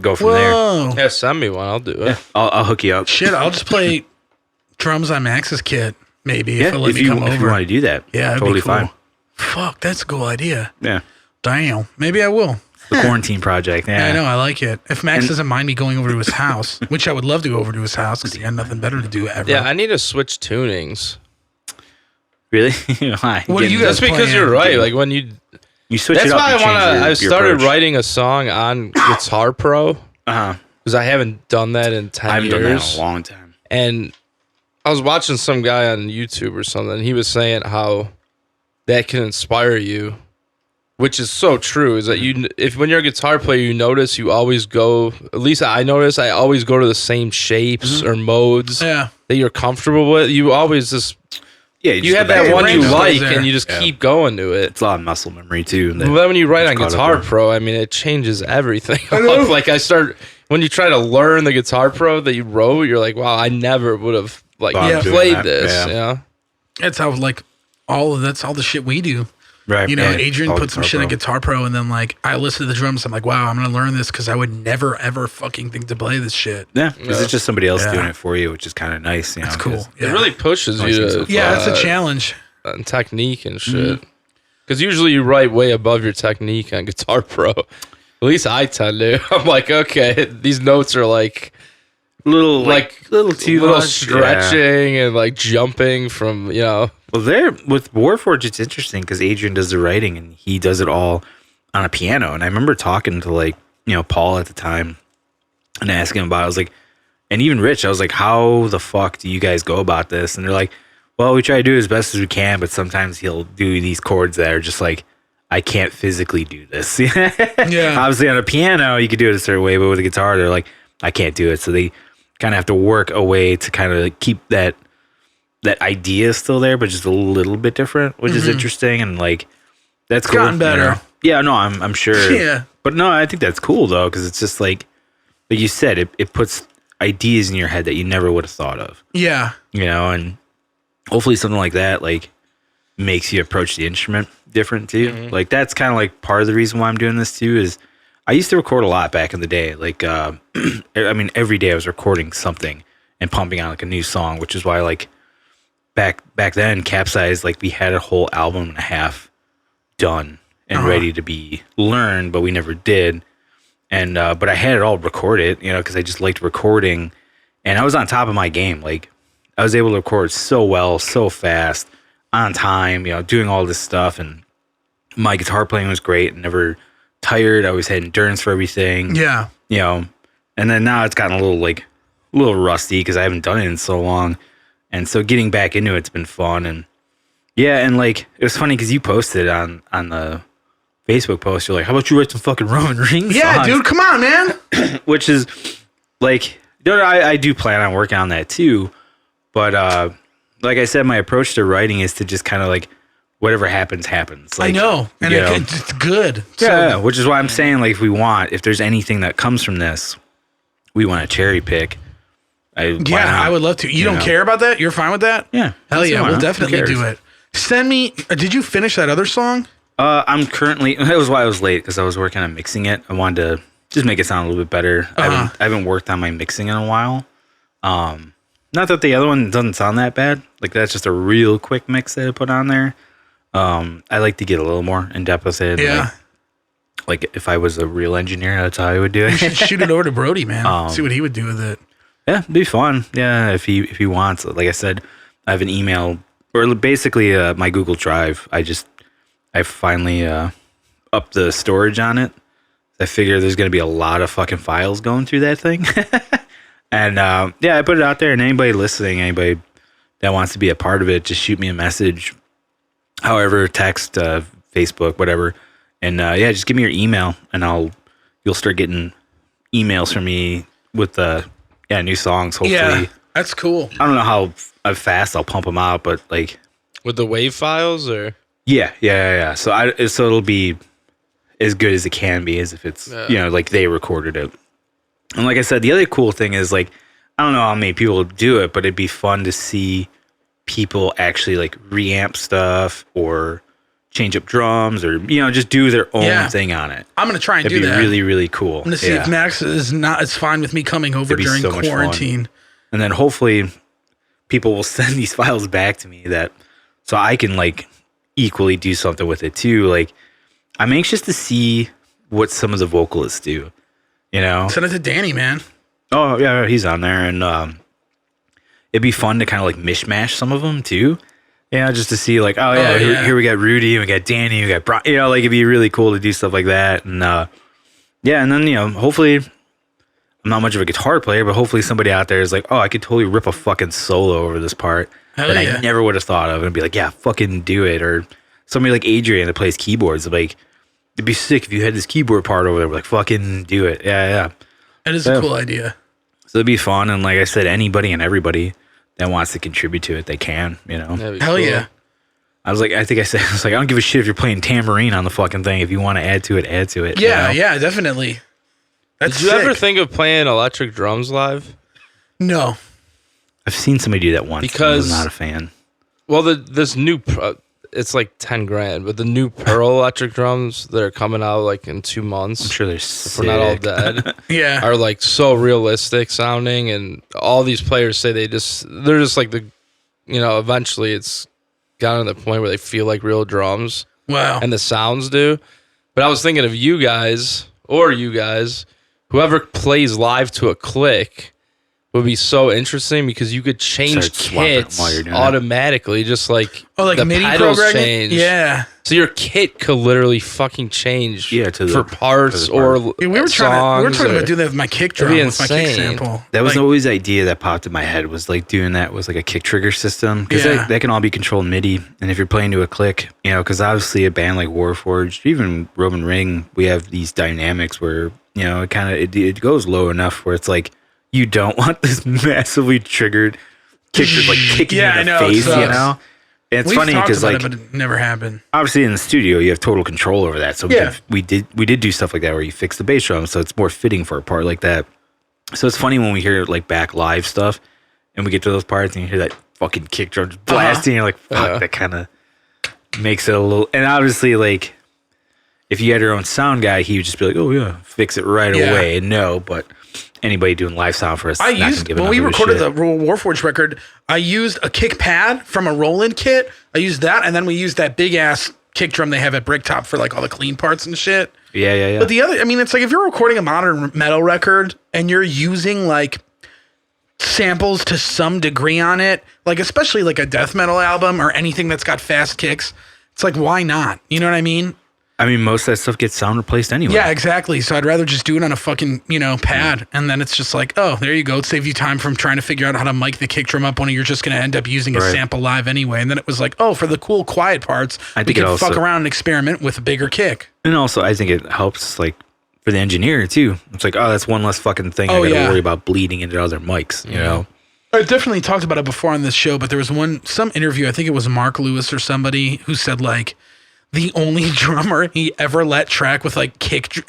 go from there. Yeah, send me one. I'll do it. Yeah, I'll hook you up. Shit, I'll just play drums on Max's kit, maybe, if you come over. If you want to do that, totally cool. fine. Fuck, that's a cool idea. Yeah. Damn. Maybe I will. The quarantine project. Yeah, I know. I like it. If Max doesn't mind me going over to his house, which I would love to go over to his house because he had nothing better to do ever. Yeah, I need to switch tunings. Really? Why? What do you guys That's because playing? you're right. Like when you switch that's it up. why I started approach. writing a song on Guitar Pro. Because I haven't done that in 10 years. I haven't done that in a long time. And I was watching some guy on YouTube or something. And he was saying how that can inspire you, which is so true. Is that when you're a guitar player, you notice you always go. At least I notice I always go to the same shapes or modes that you're comfortable with. You always just you have that one you like, and you just keep going to it. It's a lot of muscle memory too. Well, then when you write on Guitar Pro, I mean, it changes everything. Like when you try to learn the Guitar Pro that you wrote, you're like, wow, I never would have played this. Yeah, that's how that's all the shit we do. Right. You know, Adrian put some shit on Guitar Pro, and then like I listen to the drums. I'm like, wow, I'm gonna learn this because I would never ever fucking think to play this shit. Yeah, because it's just somebody else doing it for you, which is kind of nice. That's cool. It really pushes you to it's a challenge. And technique and shit. Because usually you write way above your technique on Guitar Pro. At least I tend to. I'm like, okay, these notes are like little stretching and like jumping from Well, there with Warforged, it's interesting because Adrian does the writing and he does it all on a piano. And I remember talking to Paul at the time and asking him about it. I was like, and even Rich, I was like, how the fuck do you guys go about this? And they're like, well, we try to do as best as we can, but sometimes he'll do these chords that are just like, I can't physically do this. Obviously on a piano, you could do it a certain way, but with a guitar, they're like, I can't do it. So they kind of have to work a way to kind of keep that idea is still there, but just a little bit different, which is interesting. And like, that's cool. Gotten better. Yeah, no, I'm sure. Yeah. But no, I think that's cool though. Cause it's just like you said, it puts ideas in your head that you never would have thought of. Yeah. And hopefully something like that, like makes you approach the instrument different too. Like that's kind of like part of the reason why I'm doing this too, is I used to record a lot back in the day. Like, I mean, every day I was recording something and pumping out like a new song, which is why like, back then, Capsize, like we had a whole album and a half done and ready to be learned, but we never did. And but I had it all recorded, because I just liked recording, and I was on top of my game. Like I was able to record so well, so fast, on time, doing all this stuff, and my guitar playing was great. And never tired. I always had endurance for everything. Yeah. And then now it's gotten a little rusty because I haven't done it in so long. And so getting back into it's been fun. And and like it was funny because you posted on the Facebook post, you're like, how about you write some fucking Roman Reigns songs? Dude, come on, man. Which is like, I do plan on working on that too. But like I said, my approach to writing is to just kind of like whatever happens. Like, I know, and it's good. Yeah, which is why I'm saying, like, if there's anything that comes from this, we want to cherry pick. I would love to. You don't care about that? You're fine with that? Yeah. Hell yeah, we'll definitely do it. Send me. Did you finish that other song? I'm currently. That was why I was late, because I was working on mixing it. I wanted to just make it sound a little bit better. I haven't worked on my mixing in a while. Not that the other one doesn't sound that bad. Like, that's just a real quick mix that I put on there. I like to get a little more in depth with it. Yeah. Like if I was a real engineer, that's how I would do it. You should shoot it over to Brody, man. See what he would do with it. Yeah, it'd be fun. Yeah, if he wants. Like I said, I have an email, or basically my Google Drive. I finally upped the storage on it. I figure there's going to be a lot of fucking files going through that thing. And I put it out there, and anybody listening, anybody that wants to be a part of it, just shoot me a message. However, text, Facebook, whatever. And just give me your email, and you'll start getting emails from me with new songs, hopefully. Yeah, that's cool. I don't know how fast I'll pump them out, but like with the WAV files, or so it'll be as good as it can be, as if it's like they recorded it. And like I said, the other cool thing is, like, I don't know how many people do it, but it'd be fun to see people actually like reamp stuff or change up drums, or just do their own thing on it. I'm gonna try and That'd do be that. really, really cool. I'm gonna see if Max is fine with me coming over during so much quarantine. fun. And then hopefully people will send these files back to me so I can like equally do something with it too. Like, I'm anxious to see what some of the vocalists do. Send it to Danny, man. Oh yeah, he's on there, and it'd be fun to kind of like mishmash some of them too. Yeah, just to see like, here we got Rudy, we got Danny, we got Brian. Like, it'd be really cool to do stuff like that. And and then hopefully, I'm not much of a guitar player, but hopefully somebody out there is like, oh, I could totally rip a fucking solo over this part that I never would have thought of, and be like, yeah, fucking do it. Or somebody like Adrian that plays keyboards, like, it'd be sick if you had this keyboard part over there. We're like, fucking do it. Yeah. That is a cool idea. So it'd be fun. And like I said, anybody and everybody that wants to contribute to it, they can, Hell cool. yeah. I think I said, I don't give a shit if you're playing tambourine on the fucking thing. If you want to add to it, add to it. Yeah, definitely. That's Did you sick. ever think of playing electric drums live? No. I've seen somebody do that once. Because I'm not a fan. Well, this new, it's like $10,000, but the new Pearl electric drums that are coming out like in 2 months. I'm sure they're if we're not all dead. Yeah. Are like so realistic sounding, and all these players say they're just like eventually it's gotten to the point where they feel like real drums. Wow. And the sounds do. But I was thinking of you guys, whoever plays live to a click would be so interesting, because you could change kits automatically, just like the MIDI pedals programming? change. Yeah. So your kit could literally fucking change for parts or we were talking about doing that with my kick drum, with my kick sample. That was always the idea that popped in my head, was like doing that with like a kick trigger system, because that can all be controlled MIDI. And if you're playing to a click, because obviously a band like Warforged, even Roman Ring, we have these dynamics where it goes low enough where it's like, you don't want this massively triggered kick like kicking you in the face, And it's funny because like, but it never happened. Obviously in the studio you have total control over that. So we did do stuff like that where you fix the bass drum, so it's more fitting for a part like that. So it's funny when we hear like back live stuff and we get to those parts and you hear that fucking kick drum just blasting, and you're like, fuck, that kind of makes it a little. And obviously, like, if you had your own sound guy, he would just be like, oh yeah, fix it right away. No, but anybody doing live sound for us, when we recorded the Warforged record, I used a kick pad from a Roland kit. I used that, and then we used that big ass kick drum they have at Bricktop for like all the clean parts and shit. Yeah. But the other, it's like if you're recording a modern metal record and you're using like samples to some degree on it, like especially like a death metal album or anything that's got fast kicks, it's like, why not? You know what I mean? Most of that stuff gets sound replaced anyway. Yeah, exactly. So I'd rather just do it on a fucking, pad. And then it's just like, oh, there you go. It saves you time from trying to figure out how to mic the kick drum up when you're just going to end up using a sample live anyway. And then it was like, oh, for the cool, quiet parts, we could fuck around and experiment with a bigger kick. And also, I think it helps, like, for the engineer, too. It's like, oh, that's one less fucking thing I got to worry about bleeding into other mics, you know? I definitely talked about it before on this show, but there was some interview, I think it was Mark Lewis or somebody, who said like the only drummer he ever let track with like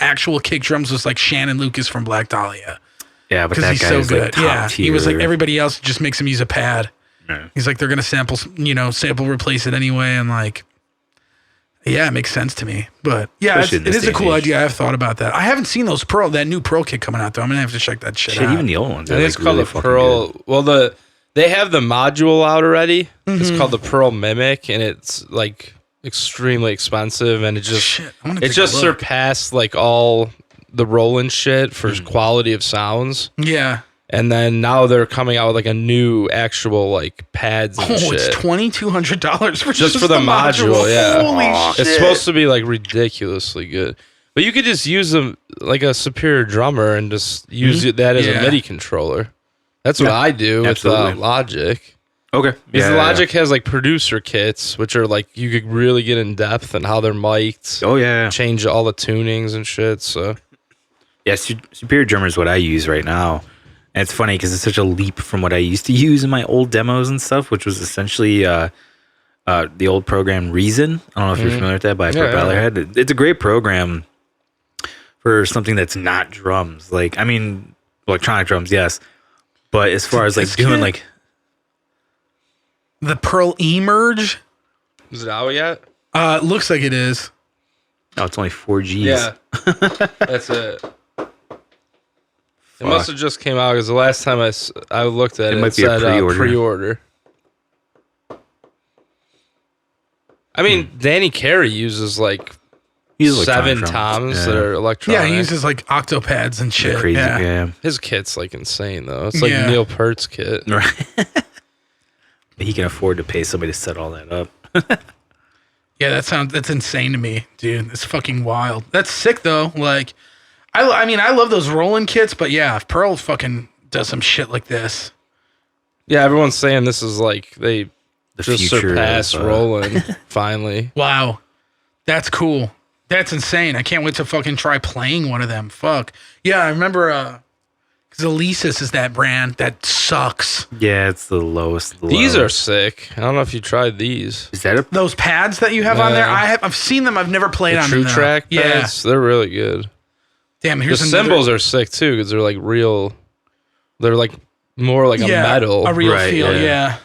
actual kick drums was like Shannon Lucas from Black Dahlia. Yeah, but that he's guy so is good. like top tier. He was like everybody else just makes him use a pad. Yeah. He's like they're gonna sample replace it anyway, and like yeah, it makes sense to me. But yeah, it is a cool idea. I've thought about that. I haven't seen that new Pearl kit coming out though. I'm gonna have to check that shit out. Even the old ones. I think it's called the Pearl. Good. Well, they have the module out already. Mm-hmm. It's called the Pearl Mimic, and it's like extremely expensive, and it just surpassed like all the Roland shit for quality of sounds. Yeah. And then now they're coming out with like a new actual like pads and shit. It's $2,200 for just for the module. Yeah. Holy shit. It's supposed to be like ridiculously good. But you could just use them like a superior drummer and just use that as a MIDI controller. That's what I do with Logic. Okay. Because Logic has like producer kits, which are like you could really get in depth on how they're mic'd. Oh yeah. Change all the tunings and shit. So yeah, Superior Drummer is what I use right now. And it's funny because it's such a leap from what I used to use in my old demos and stuff, which was essentially the old program Reason. I don't know if you're familiar with that by Propellerhead. It's a great program for something that's not drums. Like, I mean, electronic drums, yes. But as far as like doing like the Pearl Emerge. Is it out yet? Looks like it is. Oh, it's only 4 Gs. Yeah. That's it. It must have just came out because the last time I looked at it, might be said a pre-order. Pre-order. I mean, Danny Carey uses like 7 toms that are electronic. Yeah, he uses like octopads and shit. Crazy, yeah. His kit's like insane though. It's like Neil Peart's kit. Right. He can afford to pay somebody to set all that up. Yeah, that's insane to me, dude. It's fucking wild. That's sick though. Like, I mean, I love those Roland kits, but yeah, if Pearl fucking does some shit like this. Yeah, everyone's saying this is like the just surpassed of, Roland finally. Wow, that's cool. That's insane. I can't wait to fucking try playing one of them. Fuck. Yeah, I remember because Alesis is that brand that sucks. Yeah, it's the lowest. These are sick. I don't know if you tried these. Is that those pads that you have on there? I've seen them. I've never played on them. True Track pads. They're really good. Damn, here's the cymbals are sick too because they're like real. They're like more like a metal, a real feel. Yeah.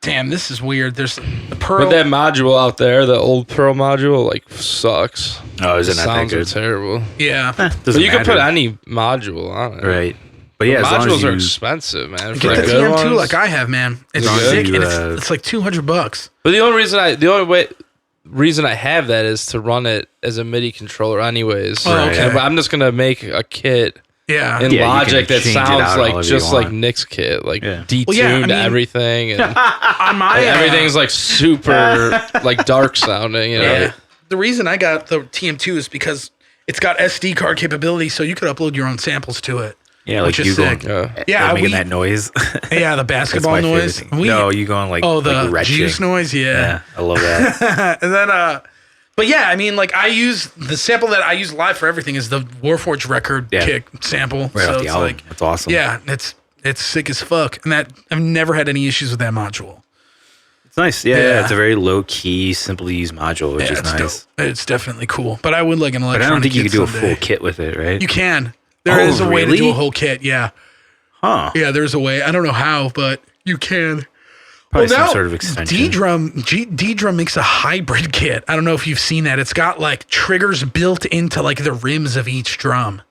Damn, this is weird. There's the Pearl. But that module out there, the old Pearl module, like sucks. Oh, is it not that good? Sounds terrible. Yeah, but you can put any module on it, right? But yeah, modules are expensive, man. Get the TM2 like I have, man. It's sick, and it's like $200. But the only reason I have that is to run it as a MIDI controller, anyways. Oh, okay. But I'm just gonna make a kit. Yeah, in Logic that sounds like just like Nick's kit, like detuned everything, and on my everything's like super like dark sounding. You know? Yeah. The reason I got the TM2 is because it's got SD card capability, so you could upload your own samples to it. Yeah, like you going, making that noise. Yeah, the basketball noise. No, you going like the like juice noise. Yeah, I love that. And then but yeah, I mean, like I use the sample that I use live for everything is the Warforged record kick sample. Right so off the it's album. like that's awesome. Yeah, it's sick as fuck, and that I've never had any issues with that module. It's nice. Yeah, it's a very low key, simple to use module, which is nice. Dope. It's definitely cool, but I would like an electronic. But I don't think you could do someday. a full kit with it, right? You can. There is a way to do a whole kit. Yeah. Huh. Yeah, there's a way. I don't know how, but you can. Probably some sort of extension. D-Drum makes a hybrid kit. I don't know if you've seen that. It's got like triggers built into like the rims of each drum.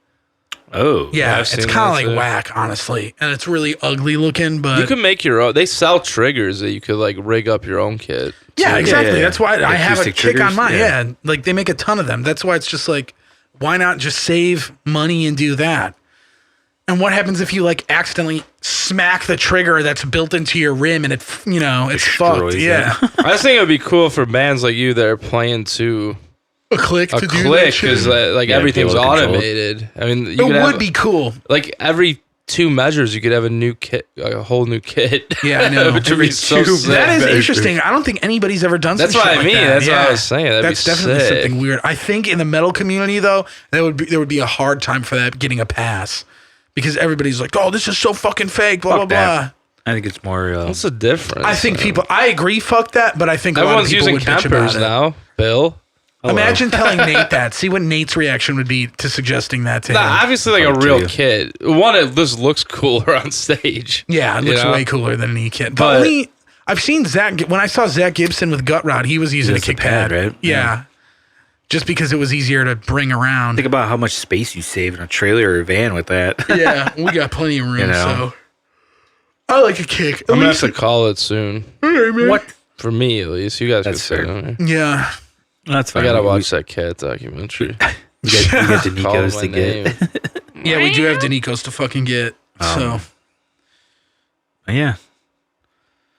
Oh. Yeah, it's kind of like whack, honestly. And it's really ugly looking, but... You can make your own... They sell triggers that you could like rig up your own kit. Yeah, exactly. Yeah. That's why I have a kick triggers? on mine. Yeah, like they make a ton of them. That's why it's just like, why not just save money and do that? And what happens if you like accidentally smack the trigger that's built into your rim and it's fucked? Yeah. I just think it would be cool for bands like you that are playing to a click to do click because like everything's automated. I mean, it would be cool. Like every 2 measures, you could have a new kit, a whole new kit. Yeah, I know. Which would be so sick. That is interesting. I don't think anybody's ever done. That's what I mean. That's what I was saying. That's definitely something weird. I think in the metal community though, there would be a hard time for that getting a pass. Because everybody's like, oh, this is so fucking fake, blah, blah, blah. I think it's more. What's the difference? I think people. I agree. Fuck that. But I think a lot of everyone's people using would bitch Kempers about it. now. Bill. Imagine telling Nate that. See what Nate's reaction would be to suggesting that to him. Nah, obviously like a Probably real too. kid. One, it just looks cooler on stage. Yeah, it You looks know? way cooler than an E-Kit. But- But only, I've seen Zach, when I saw Zach Gibson with Gut Rod, he was using a Just a kick pad. pad, right? Yeah. Yeah. Just because it was easier to bring around. Think about how much space you save in a trailer or a van with that. Yeah, we got plenty of room, You know? so. I like a kick. I'm gonna have to call it soon. What? For me, at least. You guys That's can say fair. it. Yeah. That's I fine. gotta watch that cat documentary. You get the Call Nikos my to get. name. Yeah, we do have Danicos to fucking get. So. Yeah.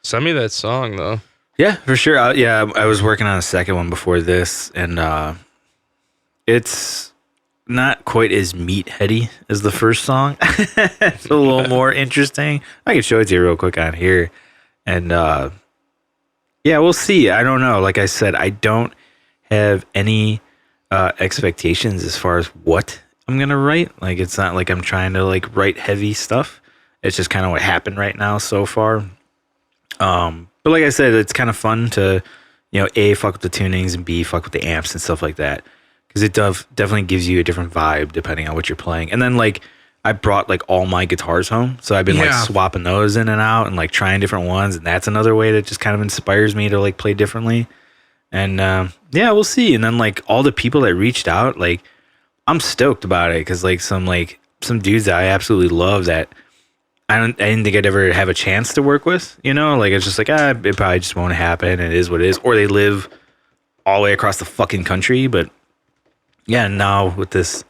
Send me that song though. Yeah, for sure. I was working on a second one before this, and it's not quite as meatheady as the first song. It's a little more interesting. I can show it to you real quick on here. And yeah, we'll see. I don't know. Like I said, I don't have any expectations as far as what I'm going to write. Like, it's not like I'm trying to like write heavy stuff. It's just kind of what happened right now so far. But like I said, it's kind of fun to, you know, A, fuck with the tunings, and B, fuck with the amps and stuff like that. Because it definitely gives you a different vibe depending on what you're playing. And then like I brought like all my guitars home. So I've been like swapping those in and out and like trying different ones. And that's another way that just kind of inspires me to like play differently. And yeah, we'll see. And then like all the people that reached out, like I'm stoked about it. Because like some dudes that I absolutely love that I didn't think I'd ever have a chance to work with, you know, like it's just like, it probably just won't happen. It is what it is. Or they live all the way across the fucking country. But yeah, now with this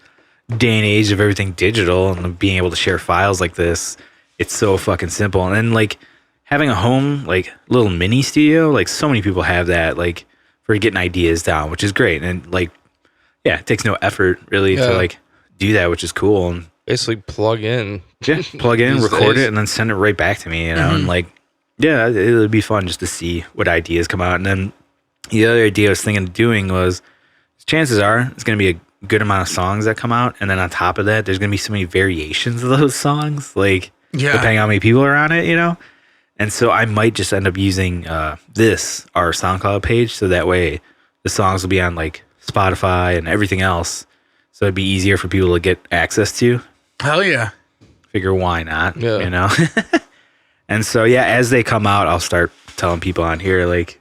day and age of everything digital and being able to share files like this, it's so fucking simple. And then like having a home, like little mini studio, like so many people have that, like for getting ideas down, which is great. And like, yeah, it takes no effort really to like do that, which is cool. And Basically plug in. yeah, plug in, These record days. it, and then send it right back to me, you know? And like, yeah, it would be fun just to see what ideas come out. And then the other idea I was thinking of doing was, chances are it's going to be a good amount of songs that come out. And then on top of that, there's going to be so many variations of those songs, like depending on how many people are on it, you know? And so I might just end up using our SoundCloud page. So that way the songs will be on like Spotify and everything else. So it'd be easier for people to get access to. Hell yeah. Figure why not, Yeah. you know? And so, yeah, as they come out, I'll start telling people on here, like,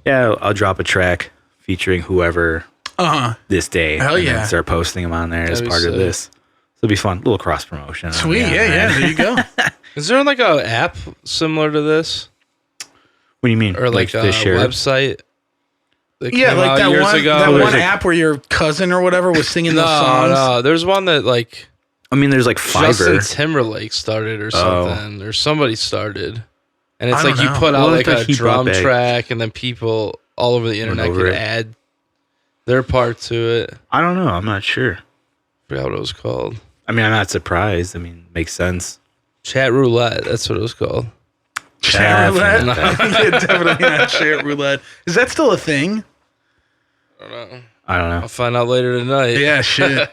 yeah, I'll drop a track featuring whoever this day. Hell and yeah. then start posting them on there as That'd be part of sick. this. So it'll be fun. A little cross promotion. Sweet. Yeah. There you go. Is there like a app similar to this? What do you mean? Or like a to share? website? That Yeah, came like out that years one, ago? that there's one like- app where your cousin or whatever was singing those songs. No. There's one that like I mean, there's like Justin Fiverr. Timberlake started or something, or somebody started, and it's I like don't you know. put out Well, like I a thought he brought drum back- track, and then people all over the internet over could it. add their part to it. I don't know. I'm not sure. forgot what it was called. I mean, I'm not surprised. I mean, makes sense. Chat roulette. That's what it was called. Chat roulette? Definitely. Yeah, definitely not chat roulette. Is that still a thing? I don't know. I don't know. I'll find out later tonight. Yeah, shit.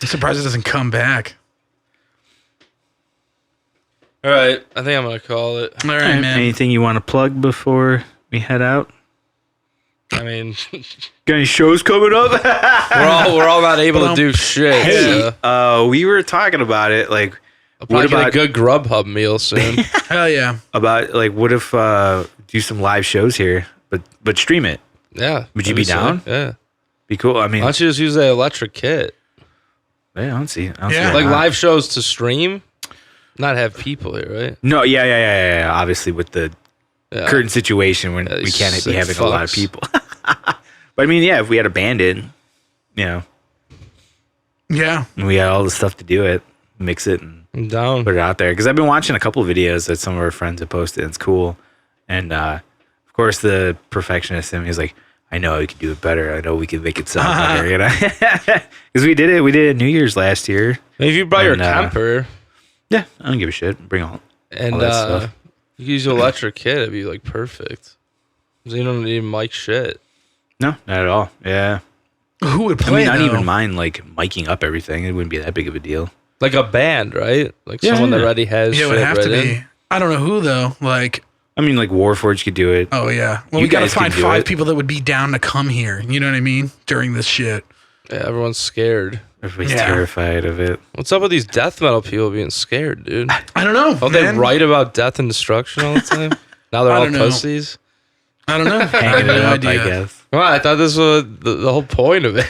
I'm surprised it doesn't come back. All right. I think I'm gonna call it. All right, man. Anything you want to plug before we head out? I mean, Got any shows coming up? we're all not able to do shit. Hey, so we were talking about it. Like, I'll probably what about get a good Grubhub meal soon. Hell yeah. what if do some live shows here, but stream it? Yeah. Would you that'd be sick. down? Yeah. Be cool. I mean, Why don't you just use the electric kit? yeah, I don't see. Yeah. Like why not. live shows to stream, not have people here, right? No, yeah. Obviously, with the Yeah. current situation when Yeah, we these can't be sick having a lot of fucks. people. But I mean, yeah, if we had a band in, you know, Yeah. and we had all the stuff to do it, mix it and I'm down. put it out there. Because I've been watching a couple of videos that some of our friends have posted. And it's cool. And of course, the perfectionist in me is like, I know we could do it better. I know we could make it sound better, you know? Because we did it. We did it New Year's last year. If you brought your And, camper Yeah, I don't give a shit. Bring all. and all that stuff. you use the electric kit, it'd be like perfect. 'Cause you don't need mic shit. No, not at all. Yeah. Who would I play mean, I though? don't even mind like miking up everything. It wouldn't be that big of a deal. Like a band, right? Like Yeah, someone that yeah. already has Yeah, it shit would have to written. be. I don't know who though. Like, I mean, like Warforged could do it. oh yeah. Well, You we got to guys can find do 5 it. people that would be down to come here. You know what I mean? During this shit. Yeah, everyone's scared. Everybody's Yeah. terrified of it. What's up with these death metal people being scared, dude? I don't know. Don't they man. write about death and destruction all the time? Now they're I all don't know. pussies. I don't know. I have Hanging no it up, idea. I guess. Well, I thought this was the whole point of it.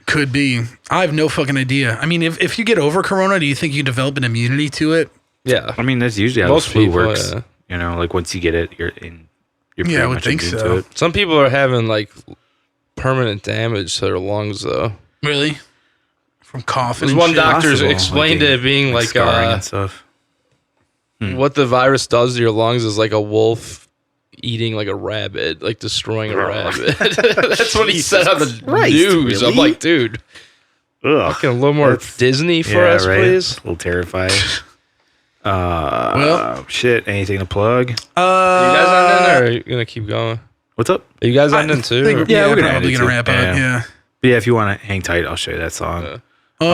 Could be. I have no fucking idea. I mean, if you get over corona, do you think you develop an immunity to it? Yeah. I mean, that's usually how Most the flu people, works. yeah. You know, like once you get it, you're pretty Yeah, I would much think immune so. to it. Some people are having like permanent damage to their lungs, though. Really? From coughing. There's and one shit? doctor Possible, explained like, it being like scarring and stuff. what the virus does to your lungs is like a wolf eating like a rabbit, like destroying a rabbit. That's what he said on the Christ, news. I'm really? like, dude, Ugh. fucking a little more Disney for us, right? please. A little terrifying. Well- Shit. Anything to plug? Are you guys on then, or are you gonna keep going? What's up? Are you guys I on then too? think- or- yeah, we're we're gonna probably end it gonna too. wrap up. Yeah. But yeah, if you want to hang tight, I'll show you that song. Yeah. Yeah.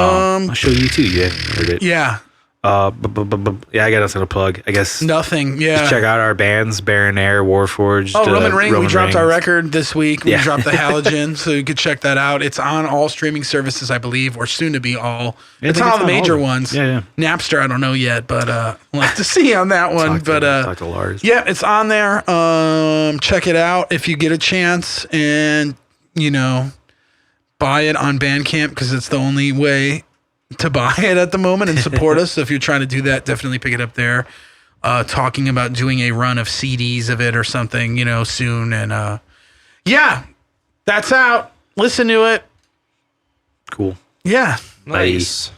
I'll show you too. You haven't heard it. Yeah. Yeah, I got nothing to plug. I guess Nothing. Yeah. just check out our bands, Baron Air, Warforged. Oh, Roman Ring. We dropped our Rings. record this week. We Yeah. dropped the Halogen, so you could check that out. It's on all streaming services, I believe, or soon to be all. I It's think on all it's the on all major of them. ones. Yeah, Napster, I don't know yet, but we'll have to see on that one. Talk to Lars. Yeah, it's on there. Check it out if you get a chance, and buy it on Bandcamp because it's the only way to buy it at the moment and support us. So if you're trying to do that, definitely pick it up there. Talking about doing a run of CDs of it or something, soon. And yeah, that's out. Listen to it. Cool. Yeah. Nice.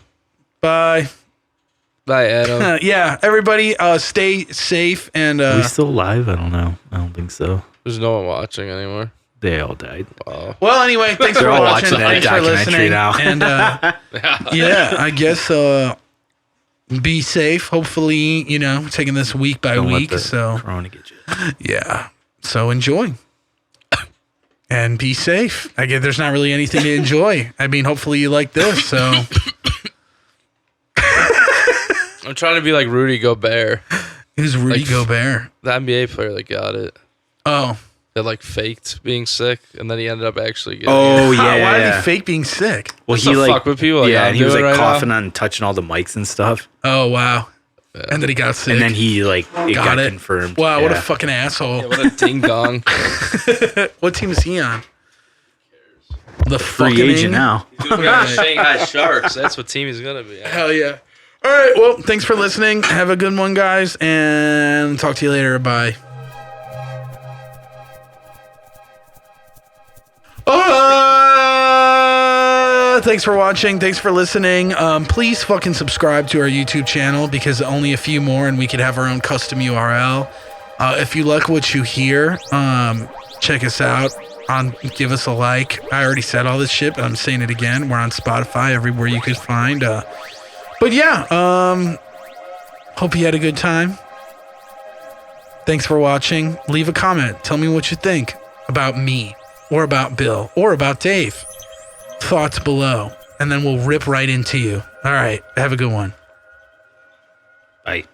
Bye. Bye, Adam. Yeah, everybody, stay safe and Are we still live? I don't know. I don't think so. There's no one watching anymore. They all died. well, anyway, thanks for They're all watching. watching that Thanks for documentary listening. now. And yeah, I guess be safe. Hopefully, taking this week by Don't week. let the So corona get you. yeah, so enjoy and be safe. I guess there's not really anything to enjoy. I mean, hopefully you like this. So I'm trying to be like Rudy Gobert, who's Rudy Like- Gobert? the NBA player that got it. Oh, That like faked being sick, and then he ended up actually getting Oh it. Why yeah. did he fake being sick? Well, Just to fuck with people, like, yeah, I'm and he was doing like right now. coughing on touching all the mics and stuff, Oh wow, and then he got sick. and then he it got it confirmed. Wow, what a Yeah. fucking asshole. What a ding dong. What team is he on? The free fucking agent now. Shanghai Sharks. That's what team he's gonna be. Hell yeah. All right. Well, thanks for listening. Have a good one, guys, and talk to you later. Bye. Thanks for watching. Thanks for listening. Please fucking subscribe to our YouTube channel because only a few more and we could have our own custom URL. If you like what you hear, check us out. Give us a like. I already said all this shit, but I'm saying it again. We're on Spotify, everywhere you could find. But yeah, hope you had a good time. Thanks for watching. Leave a comment. Tell me what you think about me or about Bill or about Dave. Thoughts below, and then we'll rip right into you. All right. Have a good one. Bye.